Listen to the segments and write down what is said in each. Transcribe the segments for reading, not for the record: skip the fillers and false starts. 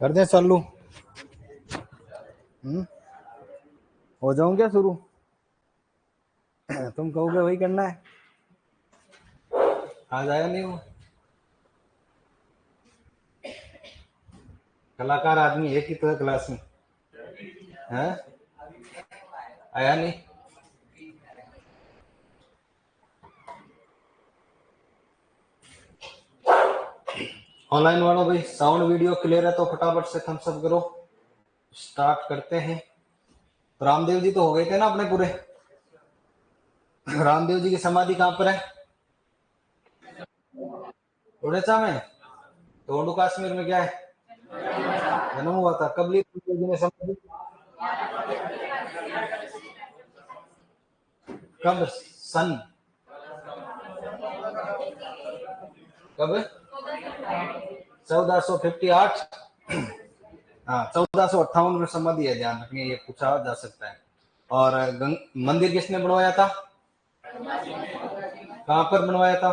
कर दें चालू। हो जाऊं क्या शुरू? तुम कहोगे वही करना है। आज आया नहीं वो कलाकार आदमी एक ही तो है क्लास में। है आया नहीं। ऑनलाइन वालों भाई साउंड वीडियो क्लियर है तो फटाफट से थम्स अप करो। स्टार्ट करते हैं। रामदेव जी तो हो गए थे ना अपने पूरे। रामदेव जी की समाधि कहाँ पर है? उड़ीसा में। तो जम्मू कश्मीर में क्या है? जन्म हुआ था कब ली रामदेव जी ने समाधि? कब सन? कब? 1458। हाँ 1458 में समाधि है, ध्यान रखिए ये पूछा जा सकता है। और मंदिर किसने बनवाया था? कहाँ पर बनवाया था?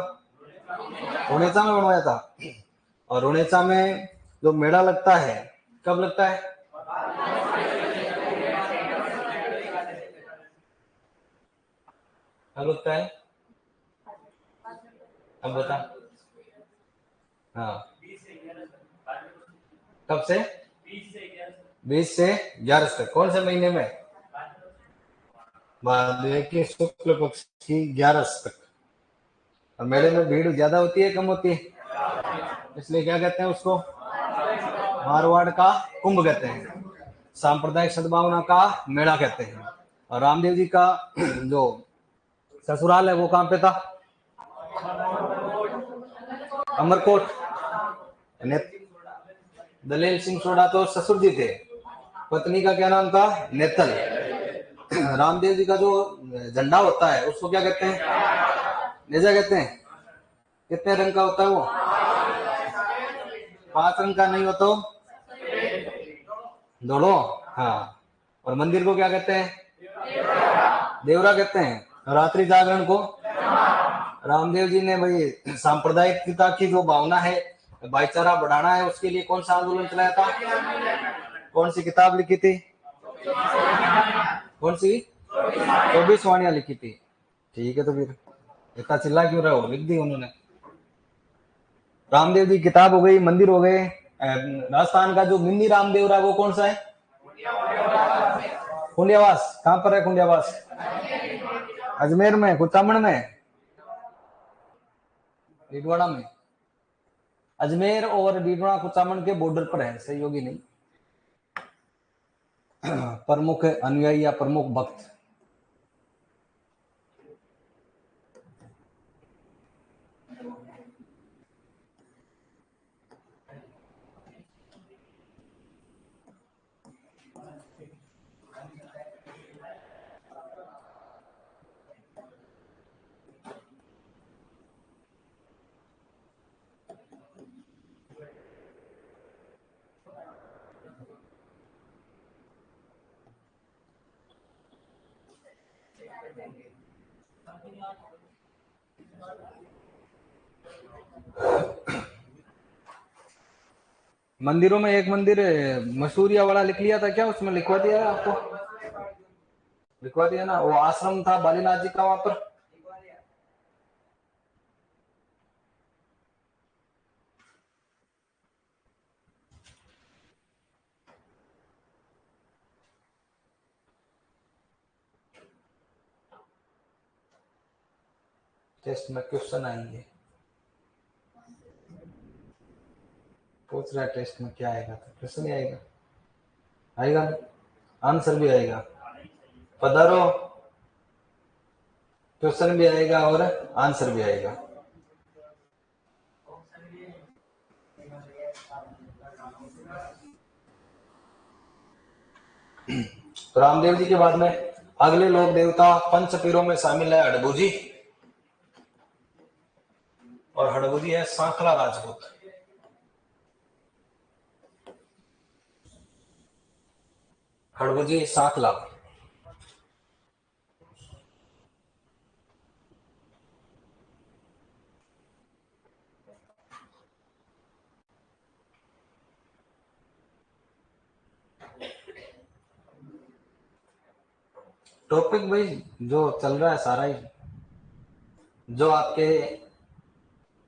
रुणेचा में बनवाया था। और रुणेचा में जो मेला लगता है कब लगता है? कब लगता है? अब बता। हाँ कब से? 20 से 11 तक कौन से महीने में? भाद्र के शुक्ल पक्ष की 11 तक। और मेले में भीड़ ज्यादा होती है कम होती है? इसलिए क्या कहते हैं उसको? मारवाड़ का कुंभ कहते हैं। सांप्रदायिक सद्भावना का मेला कहते हैं। और रामदेव जी का जो ससुराल है वो कहाँ पे था? अमरकोट। दलेल सिंह सोडा तो ससुर जी थे। पत्नी का क्या नाम था? नेतल। रामदेव जी का जो झंडा होता है उसको क्या कहते हैं? नेजा कहते हैं। कितने रंग का होता है वो? 5 रंग का नहीं हो तो दोनों। हाँ। और मंदिर को क्या कहते हैं? देवरा कहते हैं। रात्रि जागरण को? रामदेव जी ने भाई सांप्रदायिकता की जो भावना है, भाईचारा बढ़ाना है, उसके लिए कौन सा आंदोलन चलाया था? कौन सी किताब लिखी थी? कौन सी? 24 वाणियां लिखी थी। ठीक है तो फिर इतना चिल्ला क्यों रहे हो? लिख दी उन्होंने। रामदेव जी किताब हो गई, मंदिर हो गए। राजस्थान का जो मिनी रामदेव रहा वो कौन सा है? कुंडियावास। कहाँ पर है कुंडियावास? अजमेर में, कुचामण में, डीडवाड़ा में। अजमेर और डीडवाड़ा कुचामण के बॉर्डर पर है, सहयोगी नहीं। प्रमुख अनुयायी या प्रमुख भक्त। मंदिरों में एक मंदिर मसूरिया वाला लिख लिया था क्या? उसमें लिखवा दिया है आपको? लिखवा दिया ना, वो आश्रम था बालीनाथ जी का वहां पर। टेस्ट में क्वेश्चन आएंगे। पूछ रहा है टेस्ट में क्या आएगा, तो क्वेश्चन ही आएगा। आएगा, आंसर भी आएगा। पधारो, क्वेश्चन भी आएगा और आंसर भी आएगा। तो रामदेव जी के बाद में अगले लोक देवता पंच पीरों में शामिल है हड़बूजी। और हड़बूजी है सांखला राजपूत। हड़बूजी सांखला। टॉपिक भाई जो चल रहा है सारा ही, जो आपके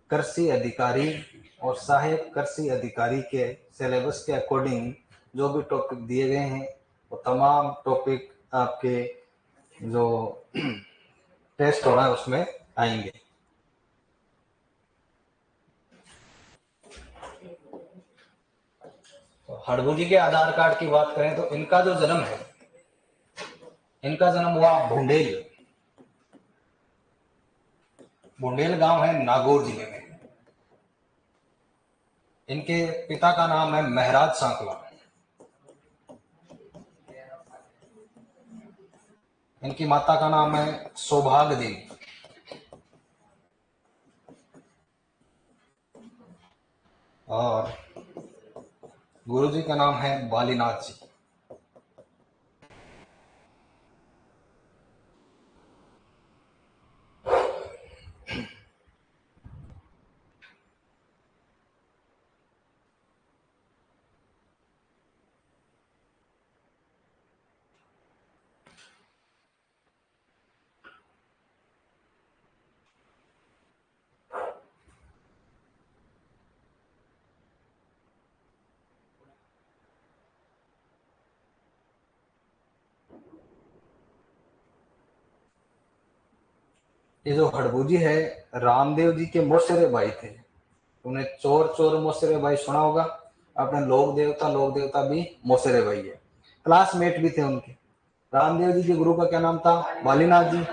कृषि अधिकारी और सहायक कृषि अधिकारी के सिलेबस के अकॉर्डिंग जो भी टॉपिक दिए गए हैं वो तमाम टॉपिक आपके जो टेस्ट हो रहा है उसमें आएंगे। तो हड़बू जी के आधार कार्ड की बात करें तो इनका जो जन्म है, इनका जन्म हुआ बुंडेल, बुंडेल गांव है नागौर जिले में। इनके पिता का नाम है महराज सांकला, इनकी माता का नाम है सौभाग्य देवी, और गुरु जी का नाम है बालीनाथ जी। ये जो हड़बू जी है रामदेव जी के मौसेरे भाई थे। उन्हें चोर चोर मौसेरे भाई सुना होगा आपने। लोक देवता भी मौसेरे भाई है, क्लासमेट भी थे उनके। रामदेव जी के गुरु का क्या नाम था? बालीनाथ जी।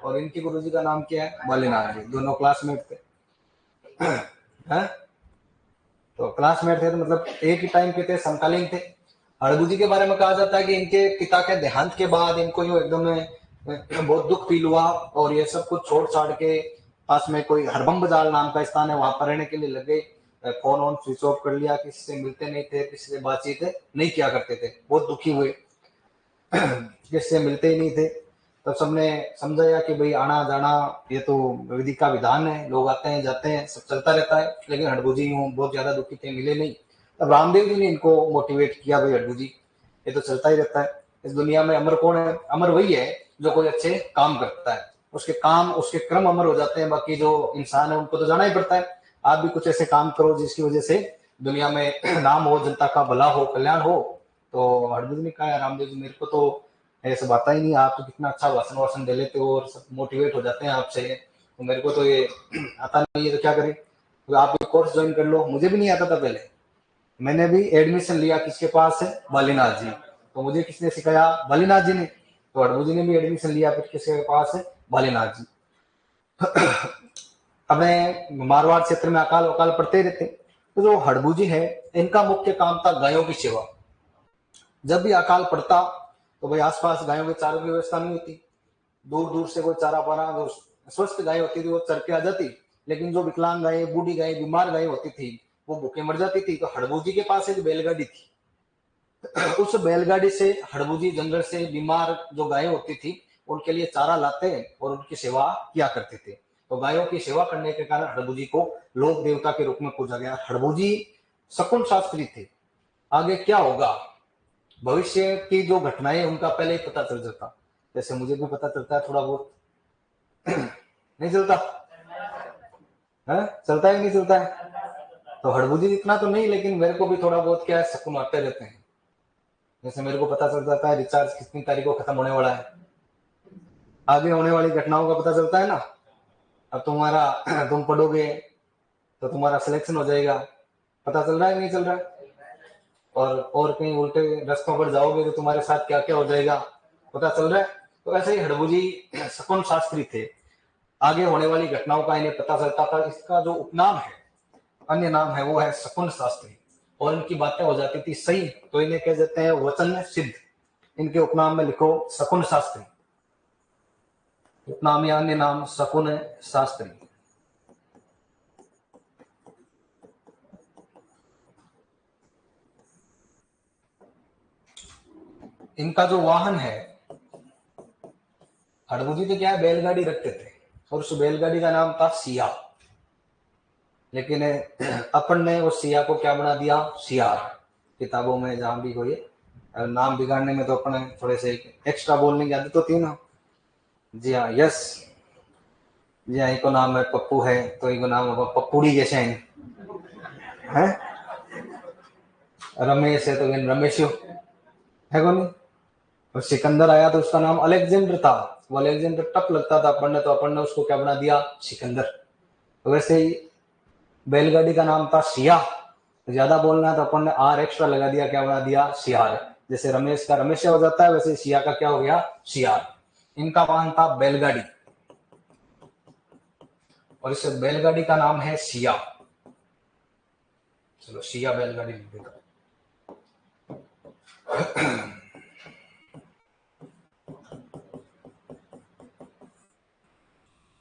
और इनके गुरु जी का नाम क्या है? बालीनाथ जी। दोनों क्लासमेट थे। है? तो क्लासमेट थे तो मतलब एक ही टाइम के थे, समकालीन थे। हड़बू जी के बारे में कहा जाता है कि इनके पिता के देहांत के बाद इनको यूं एकदम बहुत दुख फील हुआ और ये सब कुछ छोड़ छाड़ के पास में कोई हरबम बाजार नाम का स्थान है, वहां पर रहने के लिए लग गए। फोन ऑन स्विच ऑफ कर लिया, किसी से मिलते नहीं थे, किसी से बातचीत नहीं किया करते थे, बहुत दुखी हुए। किसी से मिलते ही नहीं थे। तब सबने समझाया कि भाई आना जाना ये तो विधि का विधान है, लोग आते हैं जाते हैं, सब चलता रहता है। लेकिन हड़बू जी बहुत ज्यादा दुखी थे, मिले नहीं। तब रामदेव जी ने इनको मोटिवेट किया, भाई हड़बू जी ये तो चलता ही रहता है, इस दुनिया में अमर कौन है? अमर वही है जो कोई अच्छे काम करता है, उसके काम उसके कर्म अमर हो जाते हैं, बाकी जो इंसान है उनको तो जाना ही पड़ता है। आप भी कुछ ऐसे काम करो जिसकी वजह से दुनिया में नाम हो, जनता का भला हो, कल्याण हो। तो हड़बू जी ने कहा रामदेव जी मेरे को तो ऐसा बात ही नहीं, आप तो कितना अच्छा भाषण वाषण दे लेते हो और सब मोटिवेट हो जाते हैं आपसे, तो मेरे को तो ये आता नहीं है, तो क्या करें? तो आप ये कोर्स ज्वाइन कर लो। मुझे भी नहीं आता था पहले, मैंने भी एडमिशन लिया किसके पास है? बालीनाथ जी। तो मुझे किसने सिखाया? बालीनाथ जी ने। तो हड़बू जी ने भी एडमिशन लिया फिर किसके पास है? बालीनाथ जी। अपने मारवाड़ क्षेत्र में अकाल वकाल पड़ते ही रहते। तो जो हड़बू जी है इनका मुख्य काम था गायों की सेवा। जब भी अकाल पड़ता तो भाई आसपास गायों के चारों की व्यवस्था नहीं होती, दूर दूर से कोई चारा पाना, जो स्वस्थ गाय होती थी वो चर के आ जाती, लेकिन जो विकलांग गाय, बूढ़ी गाय, बीमार गाय होती थी वो भूखे मर जाती थी। तो हड़बू जी के पास एक बैलगाड़ी थी। उस बैलगाड़ी से हड़बू जी जंगल से बीमार जो गायें होती थी उनके लिए चारा लाते और उनकी सेवा किया करते थे। तो गायों की सेवा करने के कारण हड़बू जी को लोक देवता के रूप में पूजा गया। हड़बू जी शकुन शास्त्री थे। आगे क्या होगा, भविष्य की जो घटनाएं उनका पहले ही पता चल जाता, जैसे मुझे भी पता चलता है थोड़ा बहुत। नहीं चलता है? चलता है नहीं चलता है? तो हड़बू जी इतना तो नहीं, लेकिन मेरे को भी थोड़ा बहुत क्या है, शकुन आते रहते हैं। जैसे मेरे को पता चल जाता है रिचार्ज कितनी तारीख को खत्म होने वाला है, आगे होने वाली घटनाओं का पता चलता है ना। अब तुम्हारा तुम पढ़ोगे तो तुम्हारा सिलेक्शन हो जाएगा, पता चल रहा है नहीं चल रहा है? और कहीं उल्टे रास्तों पर जाओगे तो तुम्हारे साथ क्या क्या हो जाएगा, पता चल रहा है? तो ऐसे ही हड़बू जी शकुन शास्त्री थे। आगे होने वाली घटनाओं का इन्हें पता चलता था। इसका जो उपनाम है, अन्य नाम है, वो है शकुन शास्त्री। और इनकी बातें हो जाती थी सही तो इन्हें कह देते हैं वचन सिद्ध। इनके उपनाम में लिखो शकुन शास्त्री, उपनाम या अन्य नाम शकुन शास्त्री। इनका जो वाहन है, हड़बू जी तो क्या है बैलगाड़ी रखते थे और उस बैलगाड़ी का नाम था सिया। लेकिन अपन ने उस सिया को क्या बना दिया? सियार। किताबों में जहां भी हो ये नाम बिगाड़ने में तो अपने थोड़े से एक्स्ट्रा बोलने की आदत होती है ना। जी हाँ, यस, जी हाँ, इनको नाम है पप्पू है तो इनको नाम होगा पप्पूड़ी जैसे हैं। रमेश है तो रमेशो है कौन। और सिकंदर आया तो उसका नाम अलेक्जेंडर था, वो अलेक्जेंडर टफ लगता था अपन ने, तो अपन ने उसको क्या बना दिया, सिकंदर। तो वैसे ही बैलगाड़ी का नाम था सिया, ज्यादा बोलना है तो अपन ने आर एक्स्ट्रा लगा दिया, क्या बना दिया, सियार। जैसे रमेश का रमेश हो जाता है, वैसे सिया का क्या हो गया, सियार। इनका वाहन था बैलगाड़ी, और इस बैलगाड़ी का नाम है सिया। चलो सिया बैलगाड़ी लिख देता।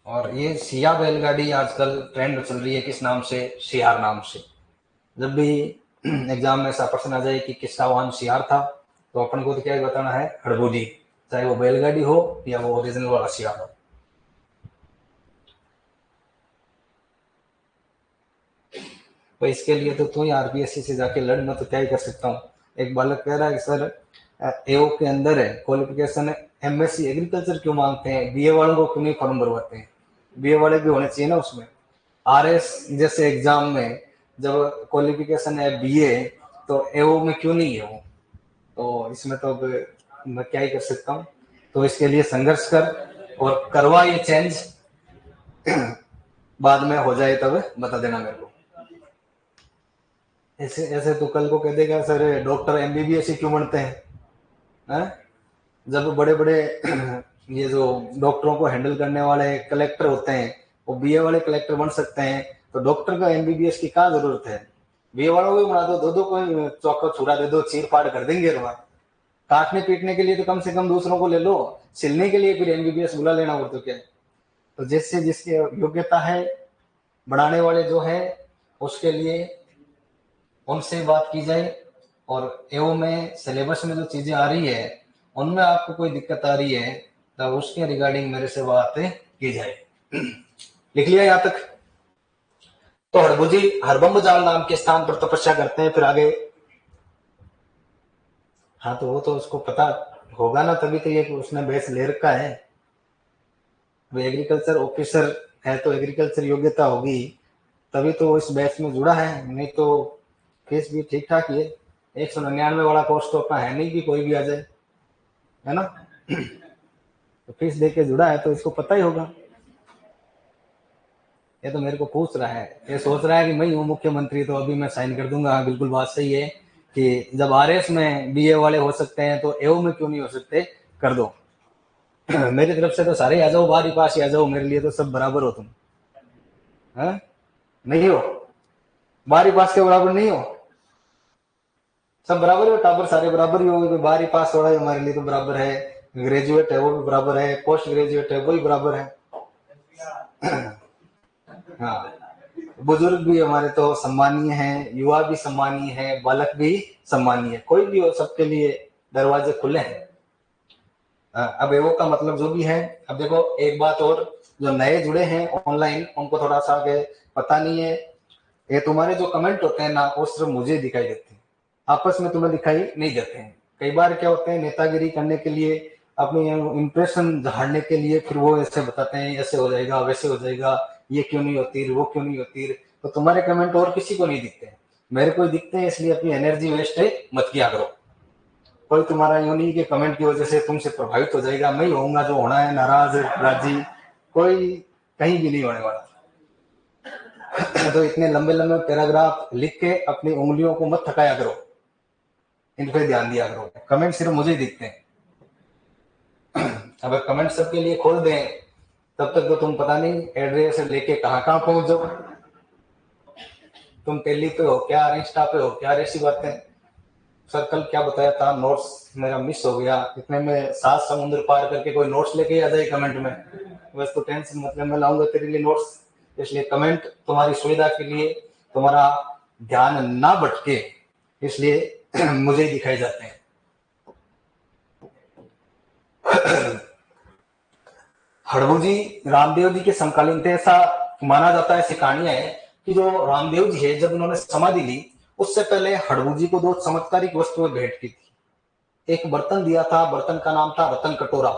और ये सिया बैलगाड़ी आजकल ट्रेंड चल रही है किस नाम से, सियार नाम से। जब भी एग्जाम में ऐसा प्रश्न आ जाए कि किसका वाहन सियार था, तो अपन को तो क्या बताना है, हड़बूजी, चाहे वो बैलगाड़ी हो या वो ओरिजिनल वाला सियार हो। तो इसके लिए तो तू ही आरपीएससी से जाके लड़, मैं तो क्या ही कर सकता हूँ। एक बालक कह रहा है कि सर एओ के अंदर है क्वालिफिकेशन है एमएससी एग्रीकल्चर क्यों मांगते हैं, बीए वालों को क्यों नहीं फॉर्म भरवाते हैं, बीए वाले भी होने चाहिए ना उसमें। आरएस जैसे एग्जाम में जब क्वालिफिकेशन है बीए, तो एओ में क्यों नहीं है वो। तो इसमें तो मैं क्या ही कर सकता हूँ। तो इसके लिए संघर्ष कर और करवा ये चेंज, बाद में हो जाए तब बता देना मेरे को। ऐसे ऐसे तो कल को कह देगा सर डॉक्टर एमबीबीएस ही क्यों बनते हैं, जब बड़े बड़े ये जो डॉक्टरों को हैंडल करने वाले कलेक्टर होते हैं वो बीए वाले कलेक्टर बन सकते हैं, तो डॉक्टर का एमबीबीएस की क्या जरूरत है। बीए वालों को बना दो, दो को चौका छुरा दे दो, चीर फाड़ कर देंगे। काटने पीटने के लिए तो कम से कम दूसरों को ले लो, सिलने के लिए फिर एमबीबीएस बुला लेना हो तो क्या। तो जिससे जिसकी योग्यता है, बढ़ाने वाले जो है उसके लिए उनसे बात की जाए। और एओ में सिलेबस में जो चीजें आ रही है उनमें आपको कोई दिक्कत आ रही है तब उसके रिगार्डिंग मेरे से बात की जाए। लिख लिया यहाँ तक। तो हड़बुजी हरबम्ब जाल नाम के स्थान पर तपस्या करते हैं, फिर आगे। हाँ तो वो तो उसको पता होगा ना, तभी तो ये उसने बेस ले रखा है। वो एग्रीकल्चर ऑफिसर है तो एग्रीकल्चर योग्यता होगी तभी तो इस बैच में जुड़ा है, नहीं तो फीस भी ठीक ठाक ही है। 199 वाला कोर्स तो अपना है नहीं कि कोई भी आ जाए, है ना। तो फीस दे के जुड़ा है तो इसको पता ही होगा। ये तो मेरे को पूछ रहा है, ये सोच रहा है कि मैं हूँ मुख्यमंत्री तो अभी मैं साइन कर दूंगा। हाँ बिल्कुल बात सही है कि जब आरएस में बीए वाले हो सकते हैं तो एओ में क्यों नहीं हो सकते, कर दो। मेरी तरफ से तो सारे आ जाओ, 12वीं पास ही आ जाओ, मेरे लिए तो सब बराबर हो तुम। है नहीं हो, 12वीं पास के बराबर नहीं हो, सब बराबर हो, टापर सारे बराबर ही हो। 12वीं पास थोड़ा हमारे लिए तो बराबर है, ग्रेजुएट है वो भी बराबर है, पोस्ट ग्रेजुएट है वो भी बराबर है। हाँ, बुजुर्ग भी हमारे तो सम्मानीय हैं, युवा भी सम्मानीय है, बालक भी सम्मानीय है, कोई भी हो सबके लिए दरवाजे खुले हैं। अब एवो का मतलब जो भी है। अब देखो एक बात और, जो नए जुड़े हैं ऑनलाइन उनको थोड़ा सा आगे पता नहीं है, ये तुम्हारे जो कमेंट होते हैं ना वो सिर्फ मुझे दिखाई देते हैं, आपस में तुम्हें दिखाई नहीं देते हैं। कई बार क्या होते हैं, नेतागिरी करने के लिए, अपनी इंप्रेशन झाड़ने के लिए फिर वो ऐसे बताते हैं ऐसे हो जाएगा वैसे हो जाएगा, ये क्यों नहीं होती वो क्यों नहीं होती। तो तुम्हारे कमेंट और किसी को नहीं दिखते, मेरे को दिखते हैं, इसलिए अपनी एनर्जी वेस्ट मत किया करो। कोई तुम्हारा यूं नहीं कि कमेंट की वजह से तुमसे प्रभावित हो जाएगा, मैं ही होऊंगा जो होना है नाराज राजी, कोई कहीं भी नहीं होने वाला। तो इतने लंबे लंबे पैराग्राफ लिख के अपनी उंगलियों को मत थकाया करो, इन पे ध्यान दिया करो। कमेंट सिर्फ मुझे दिखते हैं, अगर कमेंट सबके लिए खोल दें तब तक तो तुम पता नहीं एड्रेस लेके कहाँ कहाँ पहुंच जाओ। तुम टेली पे हो क्या, इंस्टा पे हो क्या, ऐसी बातें। सर कल क्या बताया था, नोट्स मेरा मिस हो गया, इतने में 7 समुद्र पार करके कोई नोट्स लेके आ जाए कमेंट में, बस तो टेंशन मतलब मैं लाऊंगा तेरे लिए नोट्स। इसलिए कमेंट तुम्हारी सुविधा के लिए, तुम्हारा ध्यान ना भटके इसलिए मुझे ही दिखाए जाते हैं। हड़बू जी रामदेव जी के समकालीन थे, ऐसा माना जाता है, ऐसी कहानियां है कि जो रामदेव जी है जब उन्होंने समाधि ली उससे पहले हड़बू जी को 2 चमत्कारिक वस्तुएं भेंट की थी। एक बर्तन दिया था, बर्तन का नाम था रतन कटोरा,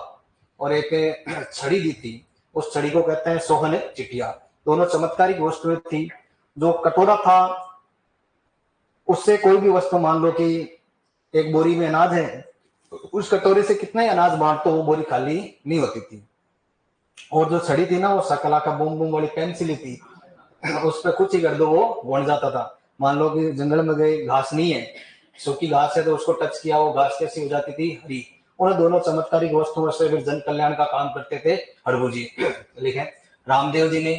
और एक छड़ी दी थी, उस छड़ी को कहते हैं सोहन चिटिया। दोनों चमत्कारिक वस्तुएं थी। जो कटोरा था उससे कोई भी वस्तु, मान लो कि एक बोरी में अनाज है, उस कटोरे से कितना ही अनाज बांट तो वो बोरी खाली नहीं होती थी। और जो छड़ी थी ना, वो सकला का बूम बूम वाली पेंसिल थी, उस पर कुछ ही कर दो वो बन जाता था। मान लो कि जंगल में गए, घास नहीं है, सूखी घास है, तो उसको टच किया, वो घास कैसी हो जाती थी, हरी। उन दोनों चमत्कारिक वस्तुओं से फिर जन कल्याण का काम करते थे हड़बू जी। लिखे रामदेव जी ने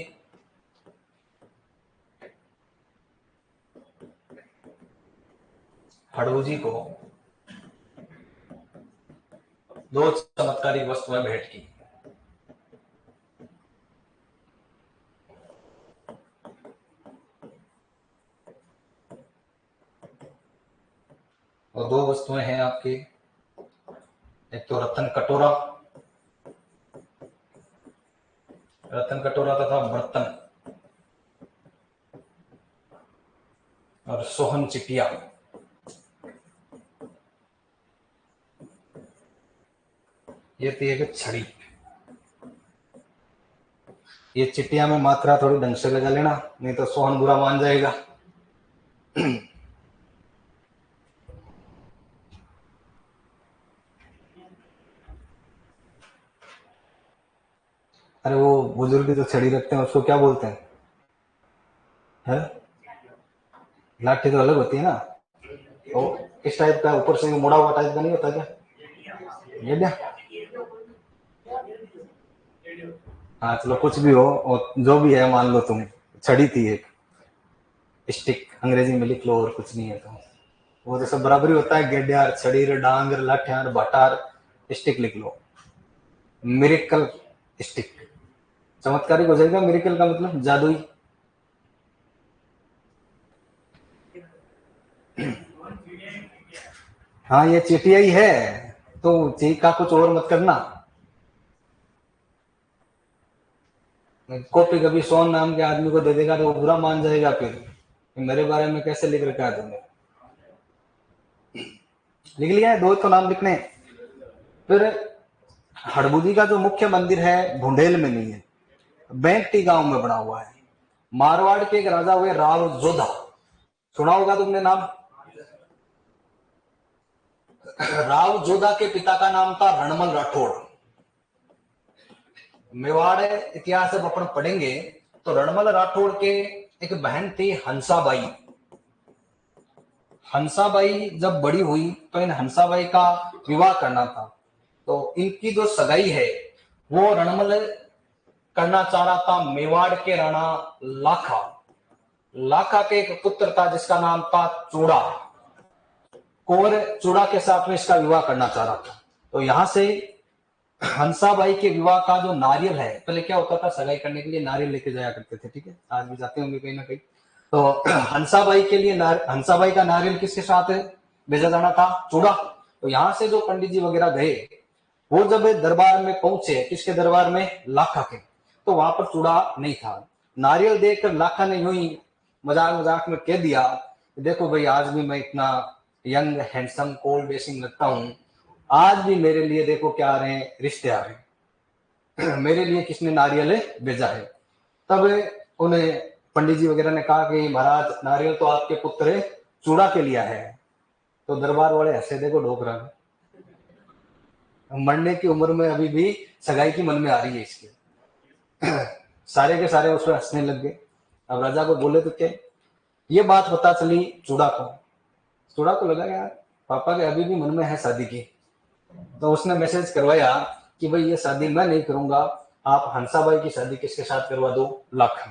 हड़बू जी को दो चमत्कारिक वस्तुएं भेंट की। और दो वस्तुएं हैं आपकी, एक तो रतन कटोरा, रतन कटोरा तथा बर्तन, और सोहन चिटिया। ये थी एक छड़ी। ये चिटिया में मात्रा थोड़ी ढंग से लगा लेना, नहीं तो सोहन बुरा मान जाएगा। अरे वो बुजुर्ग जो छड़ी रखते हैं उसको क्या बोलते हैं? है? लाठी तो अलग होती है ना, तो इस टाइप का ऊपर से मुड़ा हुआ टाइप का नहीं होता क्या? गेड्या। हाँ चलो कुछ भी हो, और जो भी है मान लो तुम, छड़ी थी एक, स्टिक अंग्रेजी में लिख लो और कुछ नहीं है तो वो तो सब बराबर ही होता है। गेड्यार, छड़ीर, डांगर, लाठ्यार, भटार, स्टिक लिख लो। मिरेकल स्टिक, चमत्कारिक हो जाएगा। मिरेकल का मतलब जादुई। हाँ ये चिटिया ही है, तो चीज का कुछ और मत करना। कॉपी कभी सोन नाम के आदमी को दे देगा तो वो बुरा मान जाएगा, फिर मेरे बारे में कैसे लिख रखा है तुमने। लिख लिया है, दो तो नाम लिखने। फिर हड़बुदी का जो मुख्य मंदिर है भुंडेल में नहीं है, बैंकटी गांव में बना हुआ है। मारवाड़ के एक राजा हुए राव जोधा, सुना होगा तुमने नाम। राव जोधा के पिता का नाम था रणमल राठौड़। मेवाड़ इतिहास जब अपन पढ़ेंगे तो रणमल राठौड़ के एक बहन थी हंसाबाई। हंसाबाई जब बड़ी हुई तो इन हंसाबाई का विवाह करना था, तो इनकी जो सगाई है वो रणमल करना चाह रहा था मेवाड़ के राणा लाखा। लाखा के एक पुत्र था जिसका नाम था चूड़ा। कुंवर चूड़ा के साथ में इसका विवाह करना चाह रहा था। तो यहां से हंसाबाई के विवाह का जो नारियल है, पहले क्या होता था, सगाई करने के लिए नारियल लेके जाया करते थे, ठीक है, आज भी जाते होंगे कहीं ना कहीं। तो हंसाबाई के लिए हंसाबाई का नारियल किसके साथ भेजा जाना था? चूड़ा। तो यहाँ से जो पंडित जी वगैरह गए, वो जब दरबार में पहुंचे, किसके दरबार में? लाखा के। तो वहां पर चूड़ा नहीं था। नारियल देखकर लाखा ने यूं ही मजाक मजाक में कह दिया, देखो भाई आज भी मैं इतना यंग हैंडसम कोल्ड बेसिंग लगता हूँ, आज भी मेरे लिए देखो क्या आ रहे हैं, रिश्ते आ रहे हैं। मेरे लिए किसने नारियल भेजा है? तब उन्हें पंडित जी वगैरह ने कहा कि महाराज नारियल तो आपके पुत्र चूड़ा के लिया है। तो दरबार वाले हंसे, देखो डोकरा मरने की उम्र में अभी भी सगाई की मन में आ रही है इसके। सारे के सारे उसमें हंसने लग गए। अब राजा को बोले तो क्या, ये बात पता चली चूड़ा को। चूड़ा को लगा यार पापा के अभी भी मन में है शादी की। तो उसने मैसेज करवाया कि भाई ये शादी मैं नहीं करूंगा, आप हंसाबाई की शादी किसके साथ करवा दो? लाखा।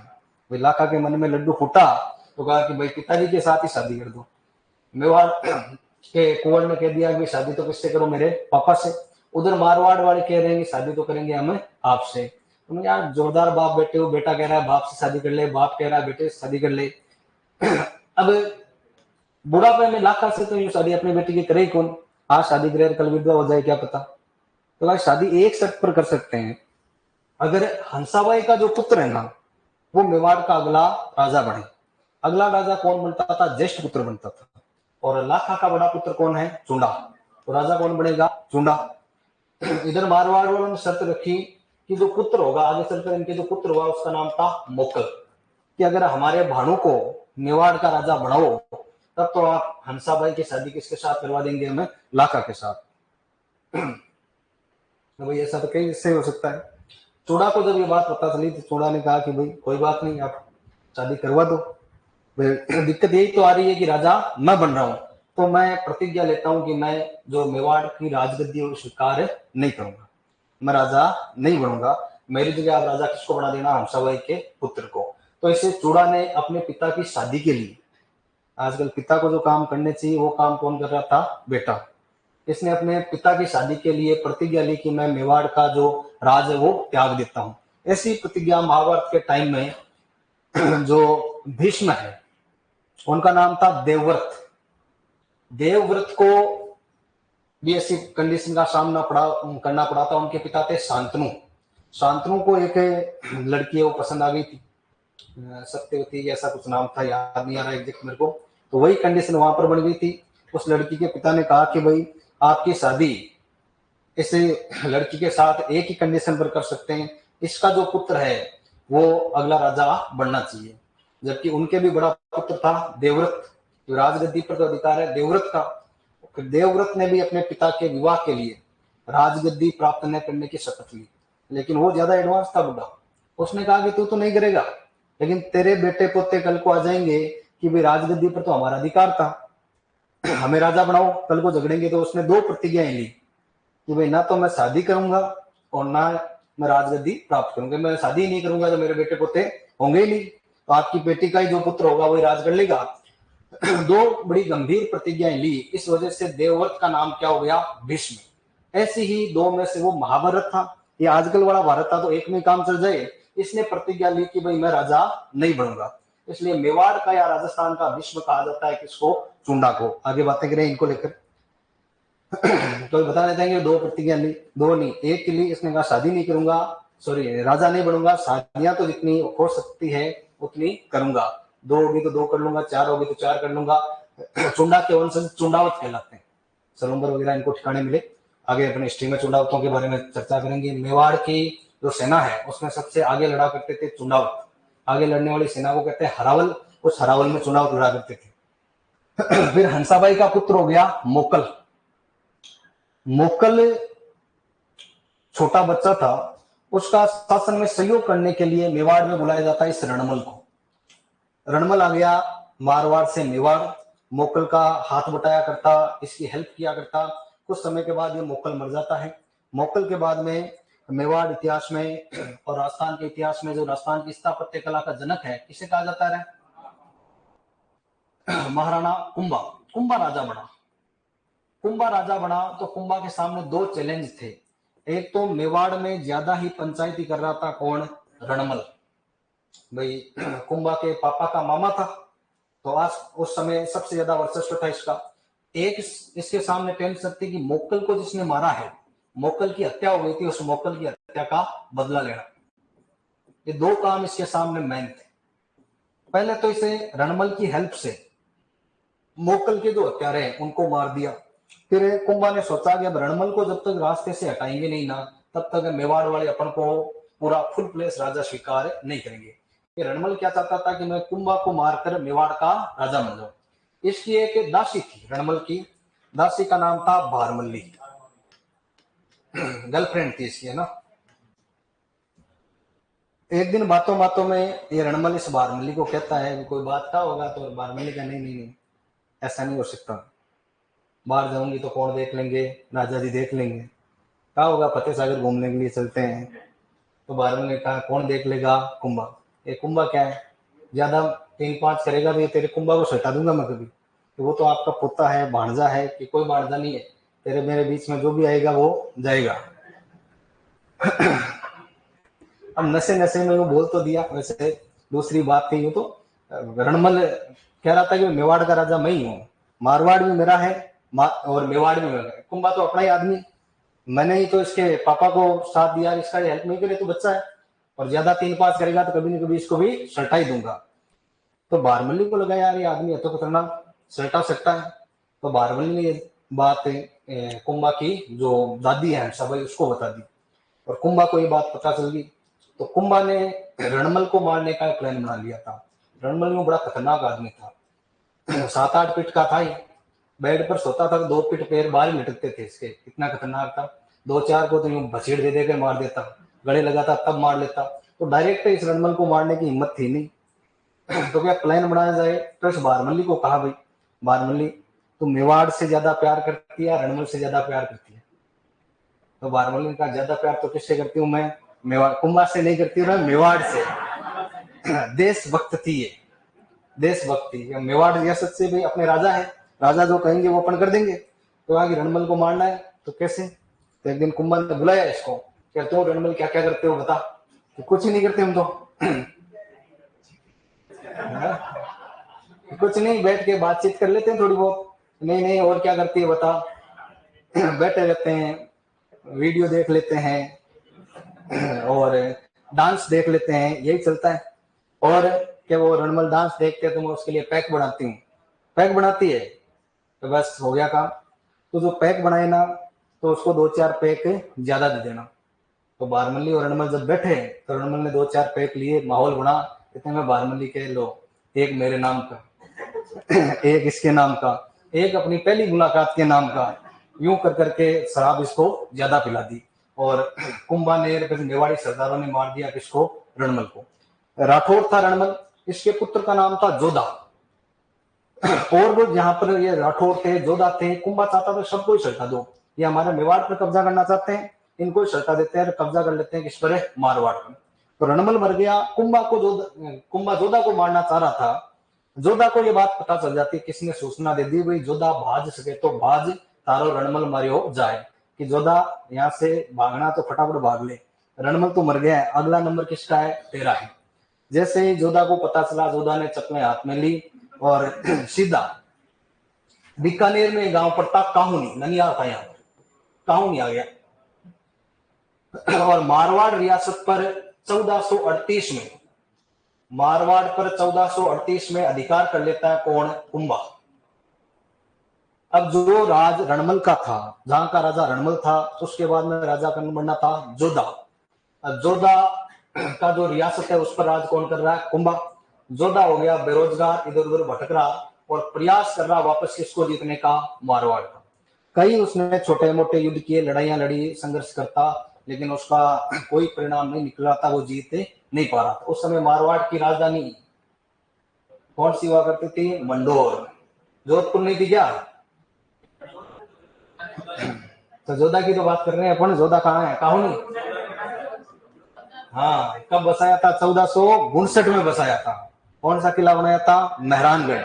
भाई लाखा के मन में लड्डू फूटा, तो कहा कि भाई पिताजी के साथ ही शादी कर दो। मेवाड़ के कुंवर ने कह दिया कि शादी तो किससे करो? मेरे पापा से। उधर मारवाड़ वाले कह रहे हैं कि शादी तो करेंगे हम आपसे। तो यार जोरदार बाप बेटे हो, बेटा कह रहा है बाप से शादी कर ले, बाप कह रहा है बेटे से शादी कर ले। अब बुढ़ापे में लाखा से तो ये शादी अपने बेटे की करे कौन? आज शादी करे कल विधवा हो जाए क्या पता। तो भाई शादी एक शर्त पर कर सकते हैं, अगर हंसाबाई का जो पुत्र है ना वो मेवाड़ का अगला राजा बने। अगला राजा कौन बनता था? ज्येष्ठ पुत्र बनता था। और लाखा का बड़ा पुत्र कौन है? चूड़ा। तो राजा कौन बनेगा? चुंडा। इधर मारवाड़ वालों ने शर्त रखी कि जो पुत्र होगा आगे चलकर इनके जो पुत्र हुआ उसका नाम था मोकल, कि अगर हमारे भानु को मेवाड़ का राजा बनाओ तब तो आप हंसाबाई की शादी किसके साथ करवा देंगे? हमें लाखा के साथ। तो भाई ऐसा तो कई इससे हो सकता है। चूड़ा को जब ये बात पता चली तो चूड़ा ने कहा कि भाई कोई बात नहीं, आप शादी करवा दो। दिक्कत यही तो आ रही है कि राजा मैं बन रहा हूं, तो मैं प्रतिज्ञा लेता हूं कि मैं जो मेवाड़ की राजगद्दी स्वीकार नहीं करूंगा, मैं राजा नहीं बनूंगा, मेरी जगह आप राजा किसको बना देना? हंसाबाई के पुत्र को। तो इसे चूड़ा ने अपने पिता की शादी के लिए, आजकल पिता को जो काम करने चाहिए वो काम कौन कर रहा था? बेटा। इसने अपने पिता की शादी के लिए प्रतिज्ञा ली कि मैं मेवाड़ का जो राज है वो त्याग देता हूं। ऐसी प्रतिज्ञा महाभारत के टाइम में जो भीष्म है उनका नाम था देवव्रत। देवव्रत को भी ऐसी कंडीशन का सामना करना पड़ा था। उनके पिता थे शांतनु। शांतनु को एक लड़की है वो पसंद आ गई थी, सत्यवती ऐसा कुछ नाम था, याद नहीं आ रहा एग्जैक्ट मेरे को। तो वही कंडीशन वहां पर बन गई थी। उस लड़की के पिता ने कहा कि भाई आपकी शादी इस लड़की के साथ एक ही कंडीशन पर कर सकते हैं, इसका जो पुत्र है वो अगला राजा बनना चाहिए। जबकि उनके भी बड़ा पुत्र था देवव्रत, जो राजगद्दी पर तो अधिकार है देवव्रत का। देवव्रत ने भी अपने पिता के विवाह के लिए राजगद्दी प्राप्त न करने की शपथ ली, लेकिन वो ज्यादा एडवांस था बुढ़ा। उसने कहा कि तू तो नहीं करेगा, लेकिन तेरे बेटे पोते कल को आ जाएंगे कि भाई राजगद्दी पर तो हमारा अधिकार था, हमें राजा बनाओ, कल को झगड़ेंगे। तो उसने दो प्रतिज्ञाएं ली कि भाई ना तो मैं शादी करूंगा और ना मैं राजगद्दी प्राप्त करूंगा। मैं शादी नहीं करूंगा तो मेरे बेटे पोते होंगे ही नहीं, तो आपकी बेटी का ही जो पुत्र होगा वही राज कर लेगा। दो बड़ी गंभीर प्रतिज्ञाएं ली, इस वजह से देवव्रत का नाम क्या हो गया? भीष्म। ऐसी ही दो में से वो महाभारत था, ये आजकल वाला भारत था, तो एक में काम चल जाए। इसने प्रतिज्ञा ली कि भाई मैं राजा नहीं बनूंगा, इसलिए मेवाड़ का या राजस्थान का भीष्म कहा जाता है किसको? चुंडा को। आगे बातें करें इनको लेकर। तो बता देते हैं कि दो प्रतिज्ञा ली, दो नहीं एक ली। इसने कहा शादी नहीं करूंगा, सॉरी राजा नहीं बनूंगा, शादियां तो जितनी हो सकती है उतनी करूंगा, दो होगी तो दो कर लूंगा, चार होगी तो चार कर लूंगा। चुंडा के वंशज चुंडावत कहलाते हैं। सलूम्बर वगैरह इनको ठिकाने मिले। आगे अपने हिस्ट्री में चुंडावतों के बारे में चर्चा करेंगे। मेवाड़ की जो सेना है उसमें सबसे आगे लड़ा करते थे चुंडावत। आगे लड़ने वाली सेना को कहते हैं हरावल, उस हरावल में चुनाव लड़ा करते थे। फिर हंसाबाई का पुत्र हो गया मोकल। मोकल छोटा बच्चा था, उसका शासन में सहयोग करने के लिए मेवाड़ में बुलाया जाता है इस रणमल को। रणमल आ गया मारवाड़ से मेवाड़, मोकल का हाथ बटाया करता, इसकी हेल्प किया करता। कुछ समय के बाद ये मोकल मर जाता है। मोकल के बाद में मेवाड़ इतिहास में और राजस्थान के इतिहास में जो राजस्थान की स्थापत्य कला का जनक है किसे कहा जाता है? महाराणा कुंभा। कुंभा राजा बना। कुंभा राजा बना तो कुंभा के सामने दो चैलेंज थे। एक तो मेवाड़ में ज्यादा ही पंचायती कर रहा था कौन? रणमल। भाई कुंभा के पापा का मामा था, तो आज उस समय सबसे ज्यादा वर्चस्व था इसका। एक इसके सामने टेंशन थी कि मोकल को जिसने मारा है, मोकल की हत्या हो गई थी, उस मोकल की हत्या का बदला लेना। ये दो काम इसके सामने मेन थे। पहले तो इसे रणमल की हेल्प से मोकल के जो हत्यारे हैं उनको मार दिया। फिर कुंभा ने सोचा कि अब रणमल को जब तक रास्ते से हटाएंगे नहीं ना, तब तक मेवाड़ वाले अपन को पूरा फुल प्लेस राजा स्वीकार नहीं करेंगे। ये रणमल क्या चाहता था कि मैं कुंभा को मारकर मेवाड़ का राजा बन जाऊं। इसकी एक दासी थी रणमल की, दासी का नाम था भारमल्ली। गर्लफ्रेंड थी इसकी, है ना। एक दिन बातों बातों में ये रणमल इस भारमल्ली को कहता है कि कोई बात का होगा, तो भारमल्ली का नहीं नहीं नहीं, ऐसा नहीं हो सकता, बाहर जाऊंगी तो कौन देख लेंगे? राजा जी देख लेंगे। कहा होगा फतेह सागर घूमने के लिए चलते हैं। तो भारमल ने कहा कौन देख लेगा? कुंभा। ये कुंभा क्या है, ज्यादा 3-5 करेगा तो ये तेरे कुंभा को सटा दूंगा मैं कभी। तो वो तो आपका पोता है, भांजा है कि कोई भांजा नहीं है, तेरे मेरे बीच में जो भी आएगा वो जाएगा। अब नशे नशे में वो बोल तो दिया, वैसे दूसरी बात थी। तो रणमल कह रहा था कि मेवाड़ का राजा मैं ही हूँ, मारवाड़ भी मेरा है और मेवाड़ भी मेरा है। कुंभा तो अपना ही आदमी, मैंने ही तो इसके पापा को साथ दिया, इसका हेल्प नहीं करे तो बच्चा है, और ज्यादा 3-5 करेगा तो कभी न कभी इसको भी सल्टा ही दूंगा। तो बारमल्ली को लगा यार ये आदमी है तो खतरनाक, सल्टा सकता है। तो बारमल्ली ने ये बात कुंभा की जो दादी है हंसा भाई उसको बता दी, और कुंभा को ये बात पता चल गई। तो कुंभा ने रणमल को मारने का प्लान बना लिया था। रणमल में बड़ा खतरनाक आदमी था, 7-8 फीट का था ही, बेड पर सोता था तो 2 फीट पैर बाहर ही लटकते थे इसके, इतना खतरनाक था। 2-4 को तो यूं भसीड़ दे देकर मार देता, गले लगाता तब मार लेता। तो डायरेक्ट इस रणमल को मारने की हिम्मत थी नहीं। तो क्या प्लान बनाया जाए, तो इस बारमल्ली को कहा, भाई बारमल्ली तुम मेवाड़ से ज्यादा प्यार करती है, रणमल से ज्यादा प्यार करती है? तो बारमल्ली ने कहा ज्यादा प्यार तो किससे करती हूँ मैं, मेवाड़, कुंभा से नहीं करती हूँ मैं, मेवाड़ से। देशभक्त थी ये, देशभक्ति। मेवाड़ रियासत से भी अपने राजा है, राजा जो कहेंगे वो अपन कर देंगे। तो आगे रणमल को मारना है तो कैसे? तो एक दिन कुंभा ने बुलाया इसको, क्या तुम रणमल क्या क्या करते हो बता? तो कुछ ही नहीं करते हम तो। कुछ नहीं, बैठ के बातचीत कर लेते हैं थोड़ी बहुत। नहीं नहीं, और क्या करती है बता? बैठे रहते हैं, वीडियो देख लेते हैं और डांस देख लेते हैं, यही चलता है। और क्या वो रणमल डांस देखते हैं तो मैं उसके लिए पैक बनाती हूँ। पैक बनाती है तो बस हो गया काम। तो जो पैक बनाए ना तो उसको 2-4 पैक ज्यादा दे देना। तो बारमल्ली और रणमल जब बैठे तो रणमल ने 2-4 पैक लिए, माहौल बना। इतने में बारमल्ली के लो, एक मेरे नाम का, एक इसके नाम का, एक अपनी पहली मुलाकात के नाम का, यूं कर करके शराब इसको ज्यादा पिला दी। और कुंभा ने, मेवाड़ी सरदारों ने मार दिया किसको, रणमल को। राठौर था रणमल, इसके पुत्र का नाम था जोधा। और वो यहाँ पर ये राठौर थे, जोधा थे, कुंभा चाहता था सबको ही सल्टा दो, ये हमारे मेवाड़ पर कब्जा करना चाहते हैं, इनको ही सल्टा देते हैं, कब्जा कर लेते हैं किस पर, मारवाड़ पर। तो रणमल मर गया, कुंभा जोधा को मारना चाह रहा था। जोधा को ये बात पता चल जाती, किसने सूचना दे दी, भाई जोधा भाज सके तो भाज, तारो रणमल मारियो जाए, कि जोधा यहाँ से भागना तो फटाफट भाग ले, रणमल तो मर गया है, अगला नंबर किसका है, तेरा है। जैसे ही जोधा को पता चला, जोधा ने चप्पलें हाथ में ली और सीधा बीकानेर में गांव पड़ता काहुनी, ननियाल था, यहाँ काहुनी आ गया और मारवाड़ रियासत पर 1438 में, मारवाड़ पर 1438 में अधिकार कर लेता है कौन, कुंभा। अब जो राज रणमल का था, जहां का राजा रणमल था, उसके बाद में राजा का बनना था जोधा। अब जोधा का जो रियासत है उस पर राज कौन कर रहा है, कुंभा। जोधा हो गया बेरोजगार, इधर उधर भटक रहा और प्रयास कर रहा वापस किसको जीतने का, मारवाड़ का। कई उसने छोटे मोटे युद्ध किए, लड़ाइयां लड़ी, संघर्ष करता, लेकिन उसका कोई परिणाम नहीं निकल रहा था, वो जीत नहीं पा रहा था। उस समय मारवाड़ की राजधानी कौन सी हुआ करती थी, मंडोर। जोधपुर नहीं थी क्या? तो जोधा की तो बात कर रहे हैं अपन, जोधा कहाँ है, काहुनी। हाँ, कब बसाया था, 1459 में बसाया था। कौन सा किला बनाया था, मेहरानगढ़।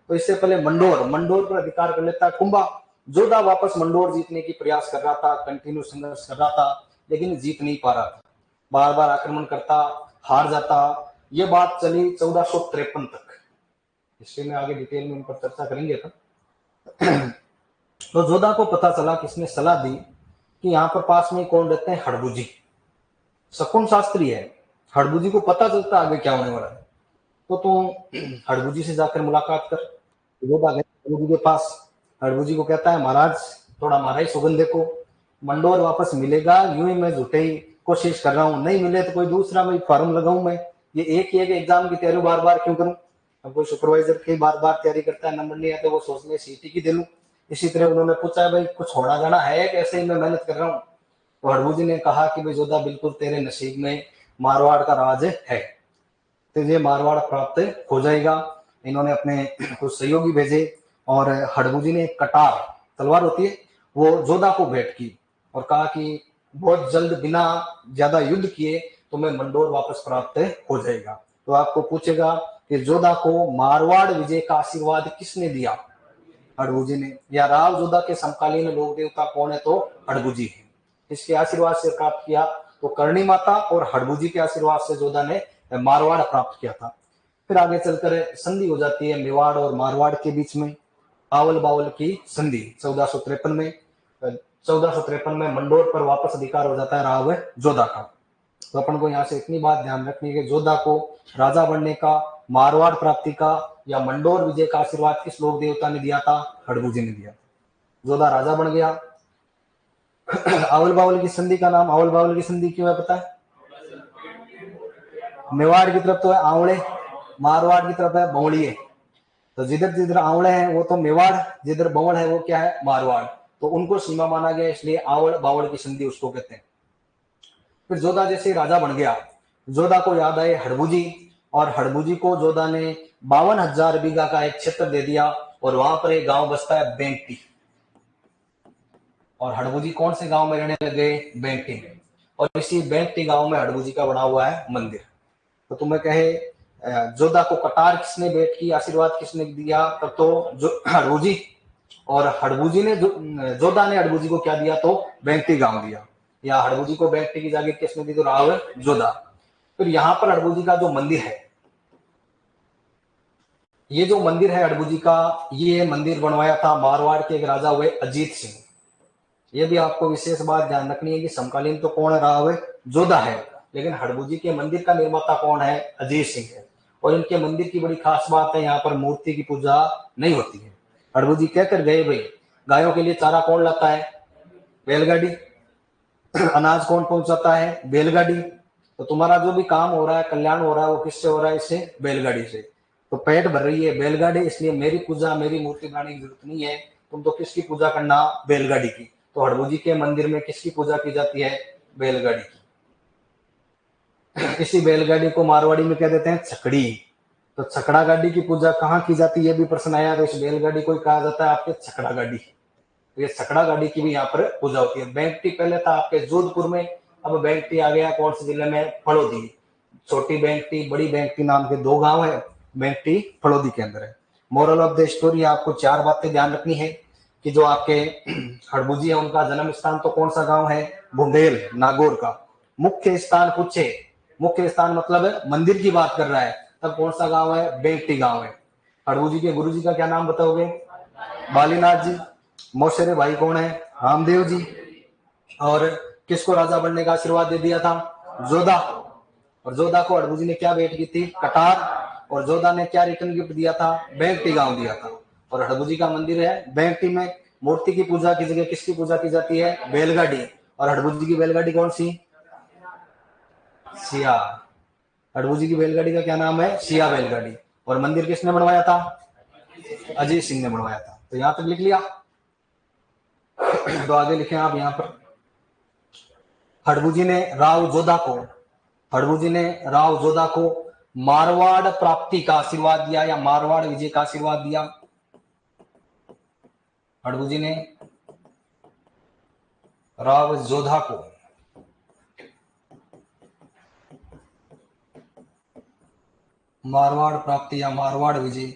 तो इससे पहले मंडोर, मंडोर पर अधिकार कर लेता कुंभा। जोधा वापस मंडोर जीतने की प्रयास कर रहा था, कंटिन्यू संघर्ष कर रहा था, लेकिन जीत नहीं पा रहा था, बार बार आक्रमण करता, हार जाता। ये बात चली 1453 तक। हिस्ट्री में आगे डिटेल में इन पर चर्चा करेंगे था। तो जोधा को पता चला, किसने सलाह दी कि यहाँ पर पास में कौन रहते हैं, हड़बूजी, शकुन शास्त्री है। हड़बूजी को पता चलता आगे क्या होने वाला है, तो तुम हड़बूजी से जाकर मुलाकात कर। जोधा गया हड़बूजी के पास, हड़बूजी को कहता है महाराज थोड़ा हमारा ही सुगंध देखो, मंडोर वापस मिलेगा, यूं ही मैं झूठे ही कोशिश कर रहा हूँ, नहीं मिले तो कोई दूसरा मैं फॉर्म लगाऊं, मैं ये एक ही एक एग्जाम की तैयारी बार बार क्यों करूं। अब कोई सुपरवाइजर की बार बार तैयारी करता है, नंबर नहीं आते, वो सोचने सीटी की दे लूं। इसी तरह उन्होंने पूछा भाई कुछ होना जाना है कि ऐसे ही मैं मेहनत कर रहा हूँ। तो हड़बूजी ने कहा कि भाई जोधा बिल्कुल तेरे नसीब में मारवाड़ का राज है, तुझे मारवाड़ प्राप्त हो जाएगा। इन्होंने अपने कुछ सहयोगी भेजे और हड़बूजी ने कटार, तलवार होती है, वो जोधा को भेंट की और कहा कि बहुत जल्द बिना ज्यादा युद्ध किए तुम्हें मंडोर वापस प्राप्त हो जाएगा। तो आपको पूछेगा कि जोधा को मारवाड़ विजय का आशीर्वाद किसने दिया, हड़बूजी ने, या राव जोधा के समकालीन लोक देवता कौन है, तो हड़बूजी है। इसके आशीर्वाद से प्राप्त किया तो करणी माता और हड़बूजी के आशीर्वाद से जोधा ने मारवाड़ प्राप्त किया था। फिर आगे चलकर संधि हो जाती है मेवाड़ और मारवाड़ के बीच में, आवल बावल की संधि 1453 में। 1453 में मंडोर पर वापस अधिकार हो जाता है राव जोधा का। तो अपन को यहाँ से इतनी बात ध्यान रखनी है कि जोधा को राजा बनने का, मारवाड़ प्राप्ति का या मंडोर विजय का आशीर्वाद किस लोक देवता ने दिया था, हड़बूजी ने दिया। जोधा राजा बन गया। आवल बावल की संधि का नाम, आवल बावल की संधि क्यों है पता है? मेवाड़ की तरफ तो है आंवले, मारवाड़ की तरफ है बवड़िए। तो जिधर जिधर आंवले हैं वो तो मेवाड़, जिधर बवड़ है वो क्या है? मारवाड़। तो उनको सीमा माना गया, इसलिए आवल बावड़ की संधि उसको कहते हैं। फिर जोधा जैसे राजा बन गया, जोधा को याद आए हड़बूजी, और हड़बूजी को जोधा ने 52,000 बीघा का एक क्षेत्र दे दिया, और वहां पर एक गांव बसता है बेंकटी। और हड़बूजी कौन से गांव में रहने लगे? बेंकटी में। और इसी बेंकटी गांव में हड़बूजी का बना हुआ है मंदिर। तो तुम्हें कहे जोधा को कटार किसने भेंट की, आशीर्वाद किसने दिया? तब तो जो हड़बूजी, और हड़बूजी ने जोधा ने हड़बूजी को क्या दिया? तो बेंकटी गांव दिया। या हड़बूजी को बेंकटी की जागीर किसने दी? तो राव जोधा। फिर यहाँ पर हड़बूजी का जो मंदिर है, ये जो मंदिर है हड़बूजी का, ये मंदिर बनवाया था मारवाड़ के एक राजा हुए अजीत सिंह। ये भी आपको विशेष बात ध्यान रखनी है कि समकालीन तो कौन रहा हुए? जोधा है, लेकिन हड़बूजी के मंदिर का निर्माता कौन है? अजीत सिंह है। और इनके मंदिर की बड़ी खास बात है, यहाँ पर मूर्ति की पूजा नहीं होती है। हड़बूजी कहकर गए भाई, गायों के लिए चारा कौन लाता है? बैलगाड़ी। अनाज कौन पहुंचाता है? बैलगाड़ी। तो तुम्हारा जो भी काम हो रहा है, कल्याण हो रहा है, वो किससे हो रहा है? इससे, बैलगाड़ी से। तो पेट भर रही है बैलगाड़ी, इसलिए मेरी पूजा, मेरी मूर्ति बनाने की जरूरत नहीं है। तुम तो किसकी पूजा करना? बैलगाड़ी की। तो हड़बूजी के मंदिर में किसकी पूजा की जाती है? बैलगाड़ी की। इसी बैलगाड़ी को मारवाड़ी में कह देते हैं छकड़ी। तो छकड़ा गाड़ी की पूजा कहाँ की जाती है? भी प्रश्न आया। तो इस बैलगाड़ी को कहा जाता है आपके छकड़ा गाड़ी। तो ये छकड़ा गाड़ी की भी यहाँ पर पूजा होती है। बेंकटी पहले था आपके जोधपुर में, अब बेंकटी आ गया कौन से जिले में? फड़ौदी। छोटी बेंकटी, बड़ी बेंकटी नाम के दो गांव है, बेंकटी फड़ौदी के अंदर है। मोरल ऑफ द स्टोरी, आपको चार बातें ध्यान रखनी है कि जो आपके हड़बूजी है उनका जन्म स्थान तो कौन सा गांव है? बुंदेल, नागौर का। मुख्य स्थान पूछे, मुख्य स्थान मतलब मंदिर की बात कर रहा है, तब कौन सा गांव है? बेंकटी गांव है। हड़बूजी के गुरु जी का क्या नाम बताओगे? बालीनाथ जी। मौसेरे भाई कौन है? रामदेव जी। और किसको राजा बनने का आशीर्वाद दे दिया था? जोधा। और जोधा को हड़बूजी ने क्या भेंट की थी? कटार। और जोधा ने क्या रिटर्न गिफ्ट दिया था? बेंकटी गांव दिया था। और हड़बूजी का मंदिर है बेंकटी में। मूर्ति की पूजा की जगह किसकी पूजा की जाती है? बैलगाड़ी। और हड़बूजी की बैलगाड़ी कौन सी? सिया। हड़बूजी की बैलगाड़ी का क्या नाम है? सिया बैलगाड़ी। और मंदिर किसने बनवाया था? अजीत सिंह ने बनवाया था। तो यहां तक लिख लिया। तो आगे लिखे आप यहाँ पर, हड़बूजी ने राव जोधा को, हड़बूजी ने राव जोधा को मारवाड़ प्राप्ति का आशीर्वाद दिया, या मारवाड़ विजय का आशीर्वाद दिया। हड़बूजी ने राव जोधा को मारवाड़ प्राप्ति या मारवाड़ विजय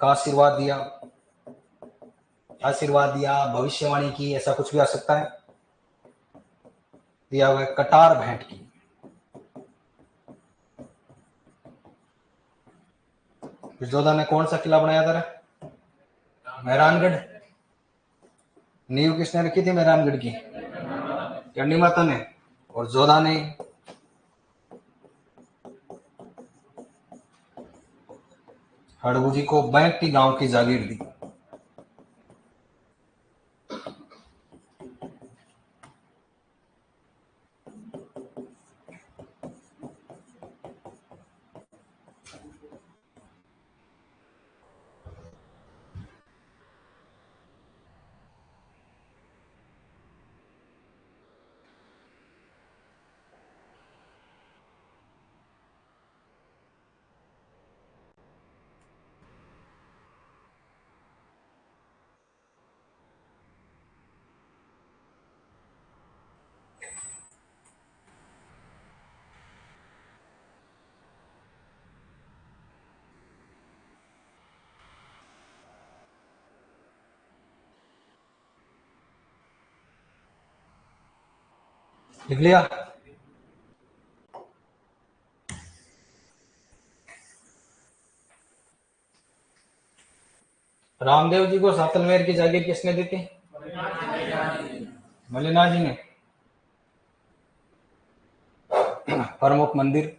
का आशीर्वाद दिया। आशीर्वाद दिया, भविष्यवाणी की, ऐसा कुछ भी आ सकता है। दिया हुआ है कटार भेंट की। जोधा ने कौन सा किला बनाया था? मेहरानगढ़। नींव किसने रखी थी मेहरानगढ़ की? चंडी माता ने। और जोधा ने हड़बूजी को बेंकटी गांव की जागीर दी। लिख लिया। रामदेव जी को सातलमेर की जागीर किसने दी थी? मल्लिनाथ जी ने। प्रमुख मंदिर,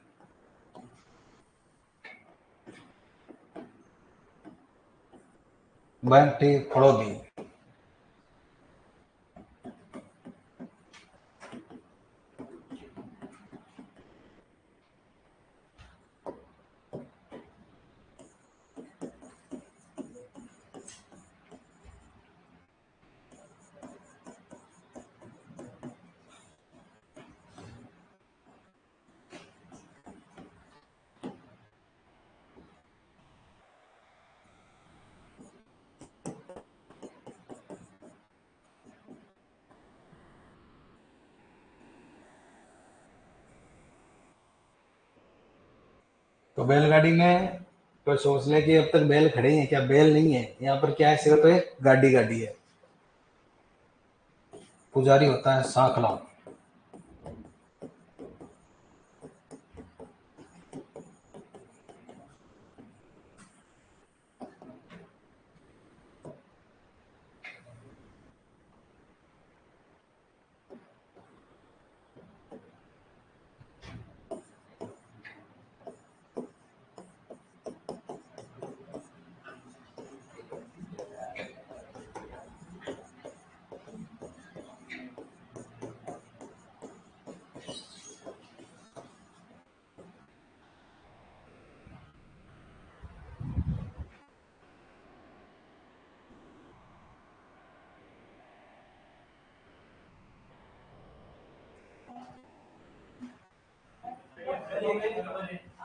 बैंटी फड़ोदी। तो बैलगाड़ी में कोई सोच ले कि अब तक बैल खड़े हैं, क्या बैल नहीं है यहाँ पर, क्या है, सिर्फ एक गाड़ी गाड़ी है। पुजारी होता है सांखला।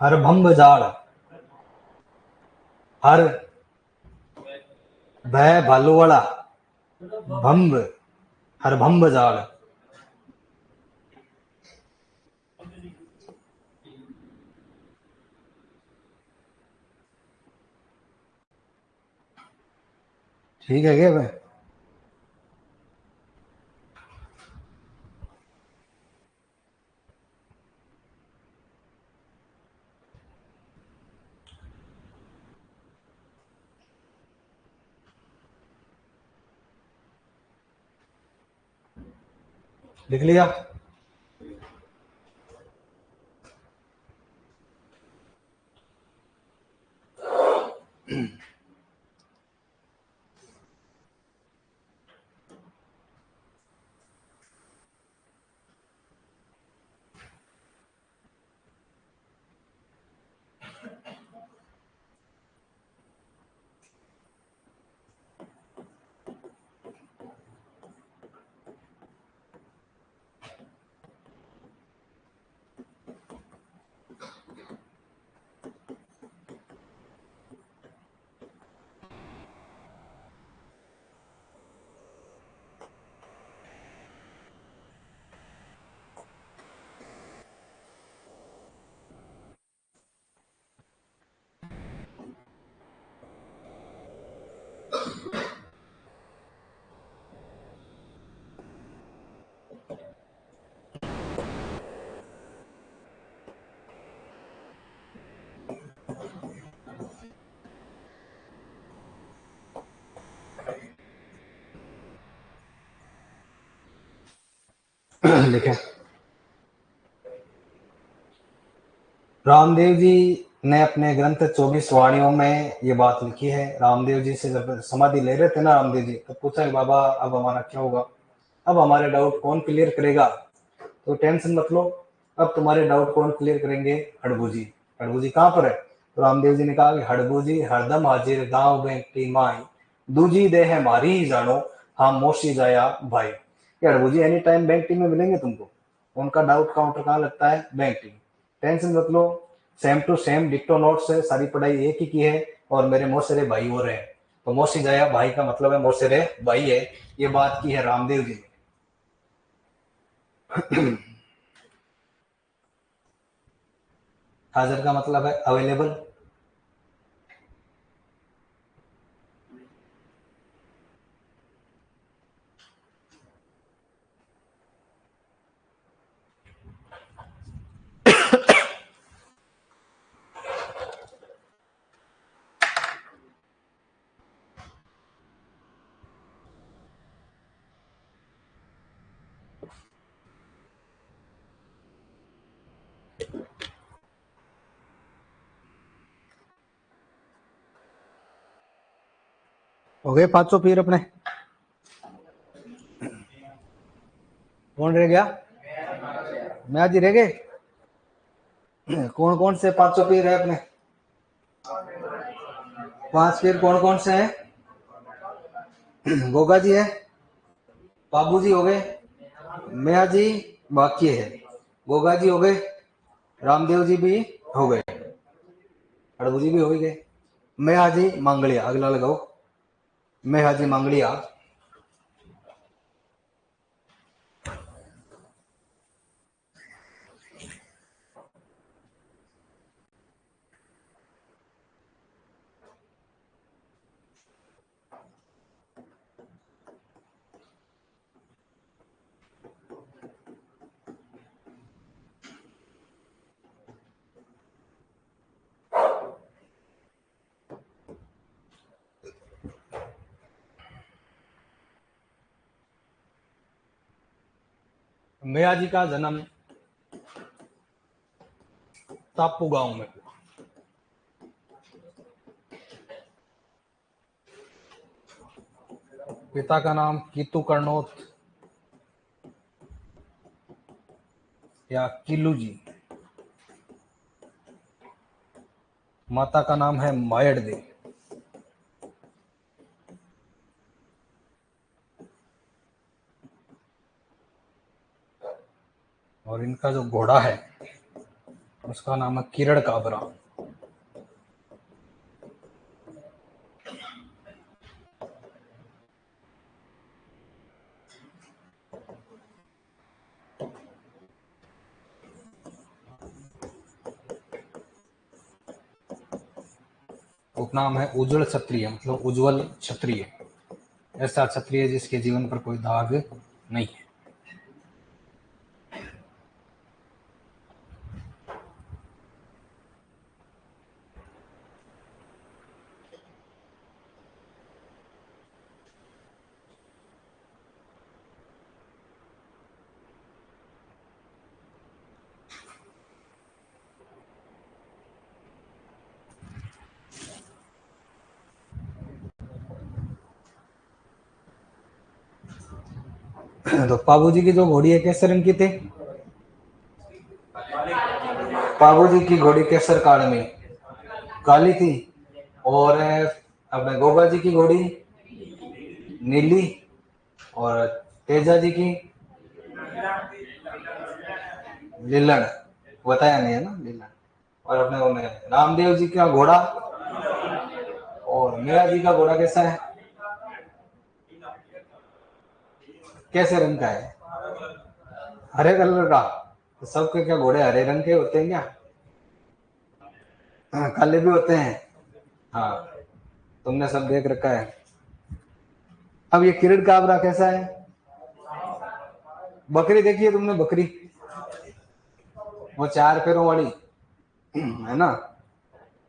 हरभंब झाड़। हर भय भालू वाला, भंब, हरभंब झाड़। ठीक है क्या भाई? लिख लिया? लिखे। रामदेव जी ने अपने ग्रंथ 24 वाणियों में ये बात लिखी है। रामदेव जी से जब समाधि ले रहे थे ना रामदेव जी, तो पूछा कि बाबा अब हमारा क्या होगा, अब हमारे डाउट कौन क्लियर करेगा? तो टेंशन मत लो, अब तुम्हारे डाउट कौन क्लियर करेंगे? हड़बू जी। हड़बू जी कहाँ पर है? तो रामदेव जी ने कहा कि हड़बू जी हरदम हाजिर गांव बेंटी माई, दूजी देह मारी ही जानो, हाँ मोशी जाया भाई। ये हड़बू जी एनी टाइम बैंक टीम में मिलेंगे तुमको। उनका डाउट काउंटर कहाँ लगता है? Bank team. टेंशन मत लो, सेम टू सेम डिक्टो नोट्स है, सारी पढ़ाई एक ही की है, और मेरे मोसेरे भाई हो रहे हैं। तो मोशी जाया भाई का मतलब है मोसेरे भाई है। ये बात की है रामदेव जी ने। हाजिर का मतलब है अवेलेबल। हो गए 500 पीर अपने। कौन रह गया? मैं आज ही रह गए। कौन कौन से 500 पीर है अपने? 5 पीर कौन कौन से हैं? गोगा जी है, बाबू जी हो गए, मैया जी बाकी है, गोगा जी हो गए, रामदेव जी भी हो गए, अड़बू जी भी हो ही गए। मैया जी मांगलिया, अगला लगाओ। मैया जी मांगलिया। मैया जी का जन्म तापू गांव में हुआ। पिता का नाम कीतू करनोत या किल्लू जी। माता का नाम है मायड़ दे। और इनका जो घोड़ा है उसका नाम है किरण काबरा। उपनाम है उज्जवल क्षत्रिय, मतलब उज्जवल क्षत्रिय, ऐसा क्षत्रिय जिसके जीवन पर कोई दाग नहीं है। तो पाबू जी की जो घोड़ी है कैसे रंग की थी? पाबू जी की घोड़ी केसर काल में काली थी। और अपने गोगा जी की घोड़ी नीली। और तेजा जी की लीलन, बताया नहीं है ना, लीलन। और अपने उन्हें रामदेव जी का घोड़ा और मीरा जी का घोड़ा कैसा है, कैसे रंग का है? हरे कलर का। तो सबके क्या घोड़े हरे रंग के होते हैं क्या? हाँ, काले भी होते हैं। हाँ, तुमने सब देख रखा है। अब ये किरण काबरा कैसा है? बकरी देखी है तुमने? बकरी वो 4 पैरों वाली है ना।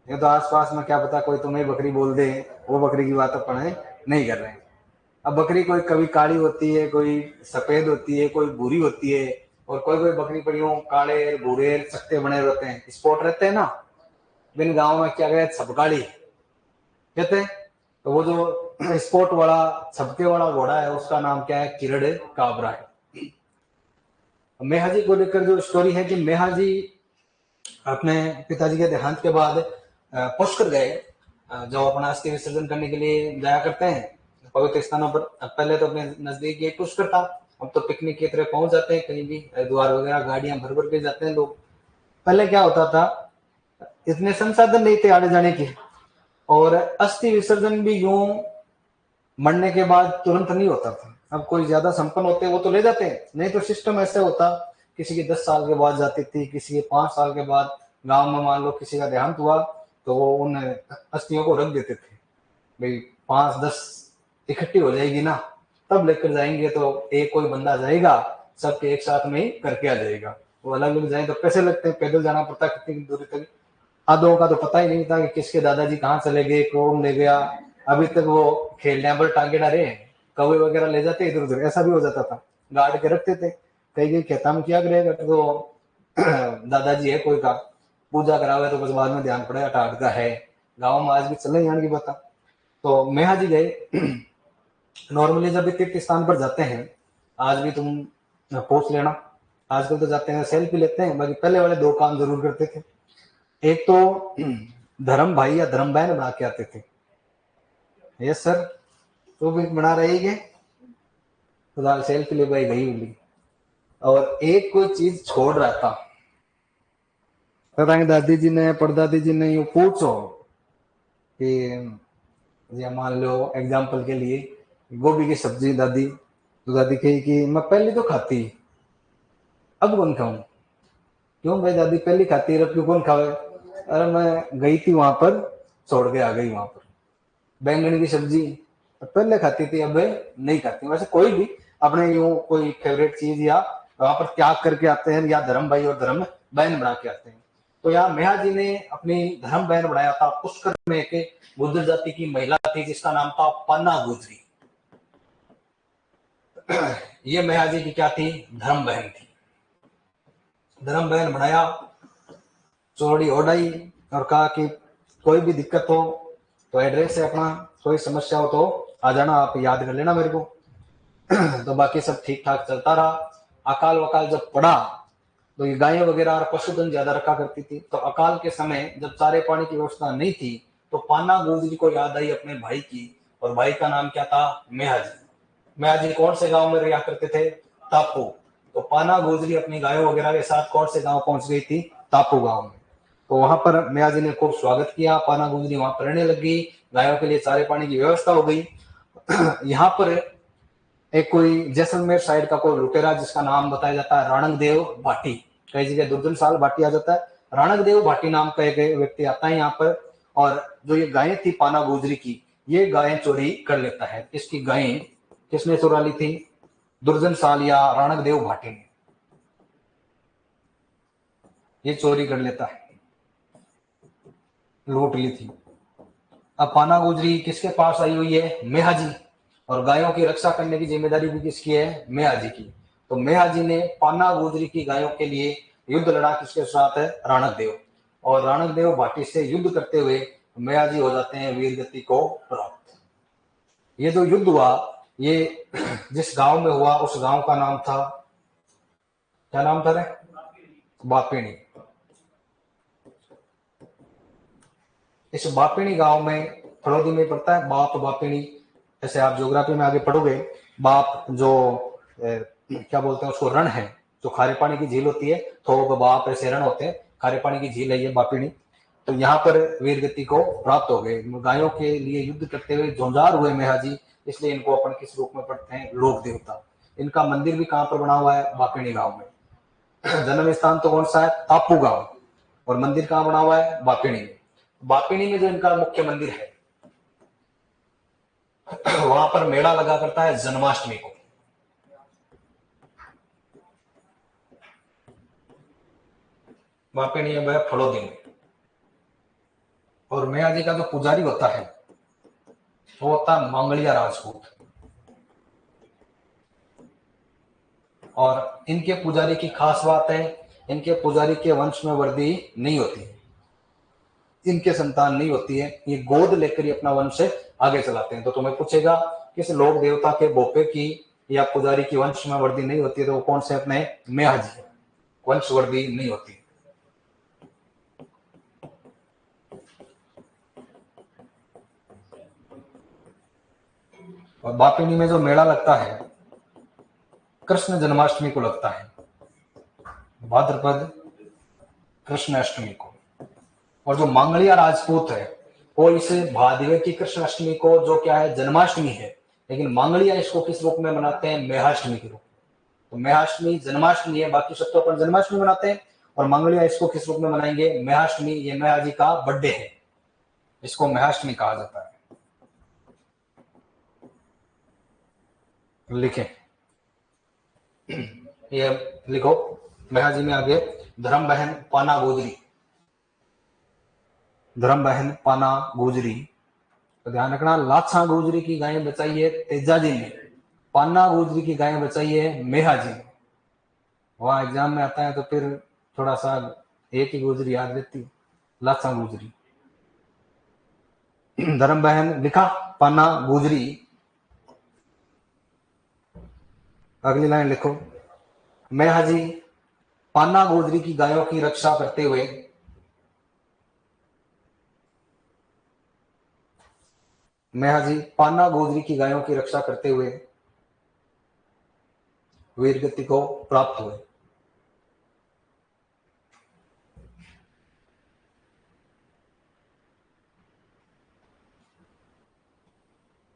ये तो आसपास में क्या पता कोई तुम्हें बकरी बोल दे, वो बकरी की बात अपन नहीं कर रहे हैं। अब बकरी कोई कभी काली होती है, कोई सफेद होती है, कोई भूरी होती है, और कोई कोई बकरी पड़ियों काले भूरे चकते बने रहते हैं, स्पॉट रहते हैं ना। बिन गाँव में क्या गए, छपकाड़ी कहते हैं। तो वो जो स्पॉट वाला छपके वाला घोड़ा है उसका नाम क्या है? किरण काबरा है। मेहा जी को लेकर जो स्टोरी है कि मेहा जी अपने पिताजी के देहांत के बाद पुष्कर गए, जो अपना अस्थि विसर्जन करने के लिए जाया करते हैं पवित्र स्थानों पर। पहले तो अपने नजदीक एक पुष्कर था, अब तो पिकनिक की तरह पहुंच जाते हैं कहीं भी, हरिद्वार वगैरह गाड़ियां भर भर के जाते हैं लोग। पहले क्या होता था, इतने संसाधन नहीं थे आने जाने के, और अस्थि विसर्जन भी यूं मरने के बाद तुरंत नहीं होता था। अब कोई ज्यादा संपन्न होते वो तो ले जाते हैं, नहीं तो सिस्टम ऐसे होता, किसी की 10 साल के बाद जाती थी, किसी के 5 साल के बाद। गांव में मान लो किसी का देहांत हुआ तो वो उन अस्थियों को रख देते थे, भाई 5-10 इकट्ठी हो जाएगी ना, तब लेकर जाएंगे। तो एक कोई बंदा जाएगा, सबके एक साथ में ही करके आ जाएगा। वो अलग अलग जाए तो पैसे लगते हैं, पैदल जाना पड़ता है कितनी दूरी तक। आधों का तो पता ही नहीं था कि किसके दादाजी कहाँ चले गए, कौन ले गया। अभी तक वो खेलने पर टांगे डाले, कौवे वगैरह ले जाते इधर उधर, ऐसा भी हो जाता था। गाड़ के रखते थे, कहीं कहीं खेता में किया करेगा तो दादाजी है कोई का, पूजा करावे तो बस बाद में ध्यान पड़ेगा टाट का है। गाँव में आज भी चले यहाँ की बता। तो मेहा जी गए। नॉर्मली जब भी तीर्थ स्थान पर जाते हैं, आज भी तुम पूछ लेना, आजकल तो जाते हैं सेल्फी लेते हैं, बाकी पहले वाले दो काम जरूर करते थे। एक तो धर्म भाई या धर्म बहन बना के आते थे। यस सर, तो भी बना रहेगी तो सेल्फी ले पाई गई बोली। और एक कोई चीज छोड़ रहा था, पता नहीं दादी जी ने परदादी जी ने यू पूछो कि या मान लो एग्जाम्पल के लिए गोभी की सब्जी दादी, तो दादी कही कि मैं पहले तो खाती, अब कौन खाऊं। क्यों भाई दादी पहले खाती है, क्यों कौन खावे। अरे मैं गई थी वहां पर, छोड़ के आ गई वहां पर। बैंगन की सब्जी पहले खाती थी, अब नहीं खाती। वैसे कोई भी अपने यूं कोई फेवरेट चीज या वहां पर त्याग करके आते हैं, या धर्म भाई और धर्म बहन बना के आते हैं। तो यहाँ मेहा जी ने अपनी धर्म बहन बनाया था। पुष्कर में एक गुर्जर जाति की महिला थी जिसका नाम था पन्ना गुजरी। ये मेहा जी की क्या थी, धर्म बहन थी। धर्म बहन बनाया, चौड़ी ओढ़ाई और कहा कि कोई भी दिक्कत हो तो एड्रेस है अपना, कोई समस्या हो तो आ जाना, आप याद कर लेना मेरे को। तो बाकी सब ठीक ठाक चलता रहा। अकाल वकाल जब पड़ा तो ये गायें वगैरह और पशुधन ज्यादा रखा करती थी। तो अकाल के समय जब चारे पानी की व्यवस्था नहीं थी तो पाना गुजरी को याद आई अपने भाई की, और भाई का नाम क्या था, मेहा जी। मेहा जी कौन से गांव में रहा करते थे, तापू। तो पाना गुजरी अपनी गायों वगैरह के साथ कौन से गांव पहुंच गई थी, तापू गांव में। तो वहां पर मेहा जी ने खूब स्वागत किया, पाना गुजरी वहां पर रहने लगी, गायों के लिए चारे पानी की व्यवस्था हो गई। यहाँ पर एक कोई जैसलमेर साइड का कोई लुटेरा जिसका नाम बताया जाता है राणक देव भाटी, कई जगह दुर्जन साल भाटी आ जाता है, राणक देव भाटी नाम का एक व्यक्ति आता है यहाँ पर। और जो ये गायें थी पाना गुजरी की, ये गायें चोरी कर लेता है। इसकी गायें किसने चुरा ली थी, दुर्जन साल या राणक देव भाटी ने, ये चोरी कर लेता है, लूट ली थी। अब पाना गुजरी किसके पास आई हुई है, मेहा जी, और गायों की रक्षा करने की जिम्मेदारी भी किसकी है, मेहा जी की। तो मेहा जी ने पाना गुजरी की गायों के लिए युद्ध लड़ा, किसके साथ है, राणक देव। और राणक देव भाटी से युद्ध करते हुए मेहा जी हो जाते हैं वीर गति को प्राप्त। ये जो युद्ध हुआ, ये जिस गांव में हुआ उस गांव का नाम था, क्या नाम था रे, बापिणी। इस बापिणी गांव में फलोदी में पड़ता है, बाप बापिणी। जैसे आप ज्योग्राफी में आगे पढ़ोगे, बाप जो क्या बोलते हैं उसको, रण है, जो खारे पानी की झील होती है, थोक बाप ऐसे रण होते हैं, खारे पानी की झील है ये बापिणी। तो यहाँ पर वीर गति को प्राप्त हो गए, गायों के लिए युद्ध करते हुए जोंजार हुए मेहा जी, इसलिए इनको अपन किस रूप में पढ़ते हैं, लोक देवता। इनका मंदिर भी कहाँ पर बना हुआ है, बापिणी गांव में। जन्म स्थान तो कौन सा है, तापू गांव, और मंदिर कहाँ बना हुआ है, बापिणी में। बापिणी में जो इनका मुख्य मंदिर है, वहां पर मेला लगा करता है जन्माष्टमी को। बापिणी में फलोदी में। और मेया जी का जो पुजारी होता है वो होता है मांगलिया राजपूत। और इनके पुजारी की खास बात है, इनके पुजारी के वंश में वृद्धि नहीं होती, इनके संतान नहीं होती है, ये गोद लेकर ही अपना वंश आगे चलाते हैं। तो तुम्हें पूछेगा किस लोक देवता के बोपे की या पुजारी की वंश में वृद्धि नहीं होती है, तो वो कौन से, अपने मेहा जी, वंश वृद्धि नहीं होती। और बापिनी में जो मेला लगता है कृष्ण जन्माष्टमी को लगता है, भाद्रपद कृष्ण अष्टमी को। और जो मांगलिया राजपूत है वो इस भादवे की कृष्ण अष्टमी को, जो क्या है, जन्माष्टमी है, लेकिन मांगलिया इसको किस रूप में मनाते हैं, मेहाष्टमी के रूप। तो मेहाष्टमी जन्माष्टमी है, बाकी सब तो अपन जन्माष्टमी मनाते हैं, और मांगलिया इसको किस रूप में मनाएंगे, मेहाष्टमी। ये मेहा जी का बर्थडे है, इसको मेहाष्टमी कहा जाता है। लिखें, ये लिखो, मेहा जी में आगे धर्म बहन पाना गोदरी, धर्म बहन पाना गुजरी। तो ध्यान रखना, लाछा गुजरी की गायें बचाई है तेजा जी ने, पाना गुजरी की गायें बचाई है मेहा जी ने। वहां एग्जाम में आता है तो फिर थोड़ा सा एक ही गुजरी याद रहती, लाछा गुजरी। धर्म बहन लिखा पाना गुजरी। अगली लाइन लिखो, मैं हाजी पाना गुजरी की गायों की रक्षा करते हुए मैं हाजी पाना गुजरी की गायों की रक्षा करते हुए वीर गति को प्राप्त हुए।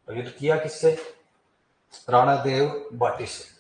युद्ध किया किससे? राणा देव भाटी से।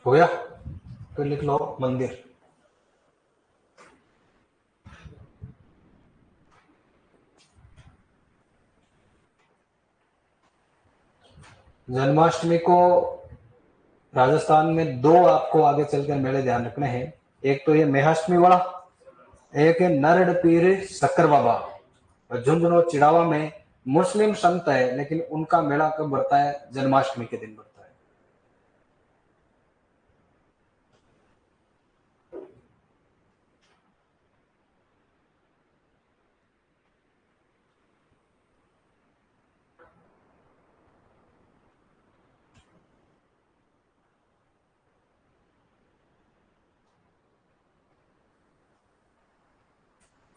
हो गया? तो लिख लो मंदिर। जन्माष्टमी को राजस्थान में दो आपको आगे चलकर मेले ध्यान रखने हैं। एक तो ये मेहाष्टमी वाला, एक है नरड पीर शक्कर बाबा। और झुंझुनू चिड़ावा में मुस्लिम संत है, लेकिन उनका मेला कब बढ़ता है? जन्माष्टमी के दिन बढ़ता है।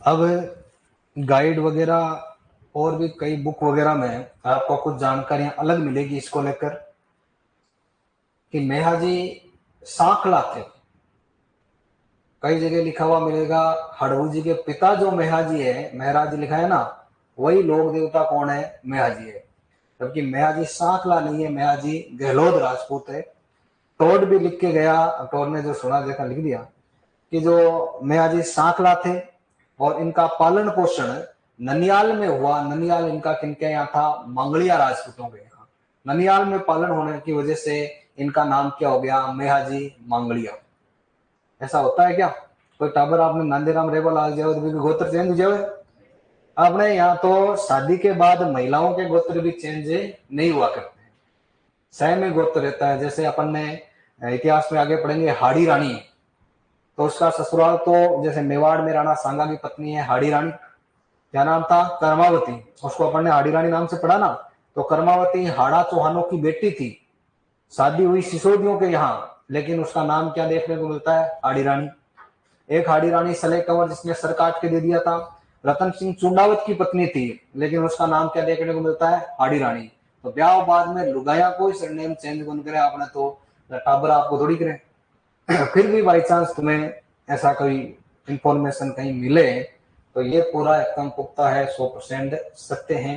अब गाइड वगैरह और भी कई बुक वगैरह में आपको कुछ जानकारियां अलग मिलेगी इसको लेकर कि मेहाजी सांखला थे। कई जगह लिखा हुआ मिलेगा हड़बू जी के पिता जो मेहाजी है, मेहराज लिखा है ना, वही लोक देवता कौन है? मेहाजी है। जबकि मेहाजी सांखला नहीं है, मेहाजी गहलोत राजपूत है। टोड भी लिख के गया, टोड ने जो सुना देखा लिख दिया कि जो मेहाजी सांखला थे और इनका पालन पोषण ननियाल में हुआ। ननियाल इनका किनके यहाँ था? मंगलिया राजपूतों के यहाँ। ननियाल में पालन होने की वजह से इनका नाम क्या हो गया? मेहाजी मंगलिया। ऐसा होता है क्या? कोई टाबर आपने नांदीराम रेबल आ जाओ तो गोत्र चेंज हो जाए? अपने यहाँ तो शादी के बाद महिलाओं के गोत्र भी चेंज नहीं हुआ करते हैं, सह में गोत्र रहता है। जैसे अपन ने इतिहास में आगे पढ़ेंगे हाड़ी रानी, तो उसका ससुराल तो जैसे मेवाड़ में राणा सांगा की पत्नी है हाड़ी रानी, क्या नाम था? कर्मावती। उसको अपन ने हाड़ी रानी नाम से पढ़ा ना। तो कर्मावती हाड़ा चौहानों की बेटी थी, शादी हुई सिसोदियों के यहाँ, लेकिन उसका नाम क्या देखने को मिलता है? हाड़ी रानी। एक हाड़ी रानी सले कंवर जिसने सर काट के दे दिया था, रतन सिंह चुंडावत की पत्नी थी, लेकिन उसका नाम क्या देखने को मिलता है? हाड़ी रानी। तो ब्याह बाद में लुगाया कोई सरनेम चेंज बन करे आपने तो टाबर आपको थोड़ी करे। फिर भी बाई चांस तुम्हें ऐसा कोई इंफॉर्मेशन कहीं मिले तो ये पूरा एकदम पुख्ता है, 100% सत्य है।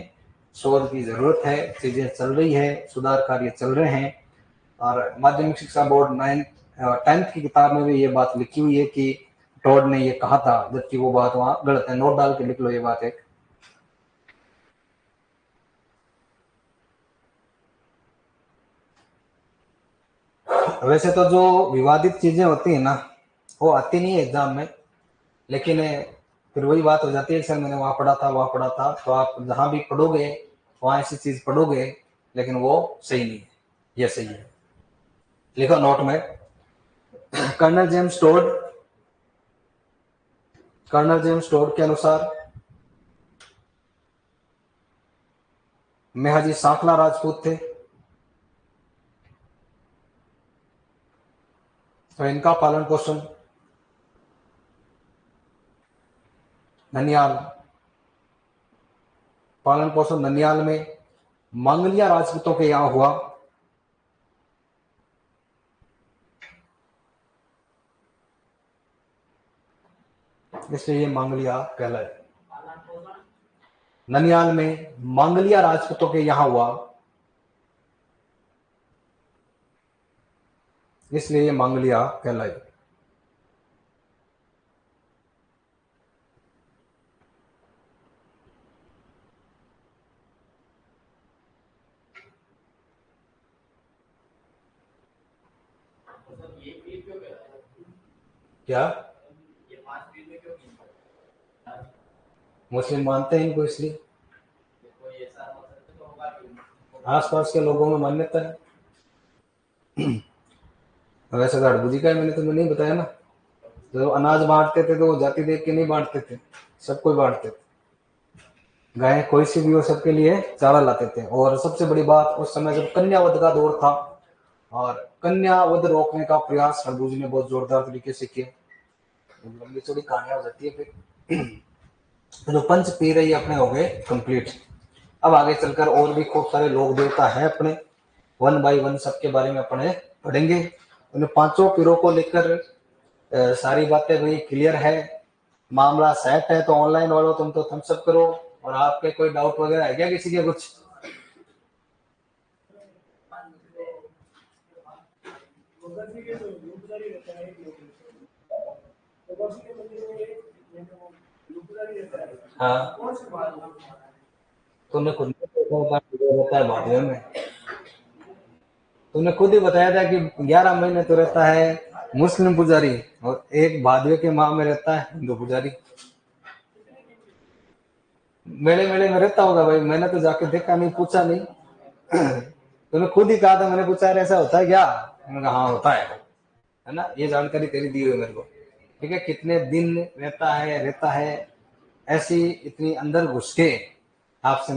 शोध की जरूरत है, चीजें चल रही है, सुधार कार्य चल रहे हैं। और माध्यमिक शिक्षा बोर्ड 10th की किताब में भी ये बात लिखी हुई है कि टॉड ने ये कहा था, जबकि वो बात वहां गलत है। नोट डाल के लिख लो ये बात एक। वैसे तो जो विवादित चीजें होती है ना, वो आती नहीं है एग्जाम में, लेकिन फिर वही बात हो जाती है सर मैंने वहां पढ़ा था, वहां पढ़ा था। तो आप जहां भी पढ़ोगे वहां ऐसी चीज पढ़ोगे, लेकिन वो सही नहीं है। ये सही है, लिखो नोट में। Colonel James Tod, colonel James Tod के अनुसार मेहाजी सांखला राजपूत थे। तो इनका पालन पोषण ननियाल, पालन पोषण ननियाल में मांगलिया राजपूतों के यहां हुआ। इसलिए ये मांगलिया कहलाए। ननियाल में मांगलिया राजपूतों के यहां हुआ, इसलिए ये मांगलिया कहलाई। क्या मुस्लिम मानते हैं इनको, इसलिए आसपास के लोगों में मान्यता है। वैसे तो हड़बूजी का है, मैंने तुम्हें नहीं बताया ना। जो अनाज बांटते थे तो वो जाति देख के नहीं बांटते थे, सबको बांटते थे। गाय कोई सी भी हो, सबके लिए चारा लाते थे। और सबसे बड़ी बात, उस समय जब कन्यावध का दौर था और कन्यावध रोकने का प्रयास हड़बूजी ने बहुत जोरदार तरीके से किया। लंबी चौड़ी कहानियां हो जाती है फिर। तो जो पंच पी रही अपने हो गए कंप्लीट। अब आगे चलकर और भी खूब सारे लोक देवता है अपने, वन बाय वन सबके बारे में अपने पढ़ेंगे। उन पांचों पीरों को लेकर सारी बातें भाई क्लियर है, मामला सेट है। तो ऑनलाइन वालों तुम तो थम्स अप करो। और आपके कोई डाउट वगैरह है क्या किसी के कुछ? हाँ, तुमने खुद बताया भादवे में, तुमने खुद ही बताया था कि 11 महीने तो रहता है मुस्लिम पुजारी और एक भादवे के माह में रहता है हिंदू पुजारी। मेले मेले में रहता होगा भाई, मैंने तो जाके देखा नहीं, पूछा नहीं। तुमने खुद ही कहा था, मैंने पूछा ऐसा होता है क्या? मैंने कहा हाँ होता है ना। ये जानकारी तेरी दी हुई मेरे को, ठीक है। कितने दिन रहता है ऐसी इतनी अंदर घुस के आपसे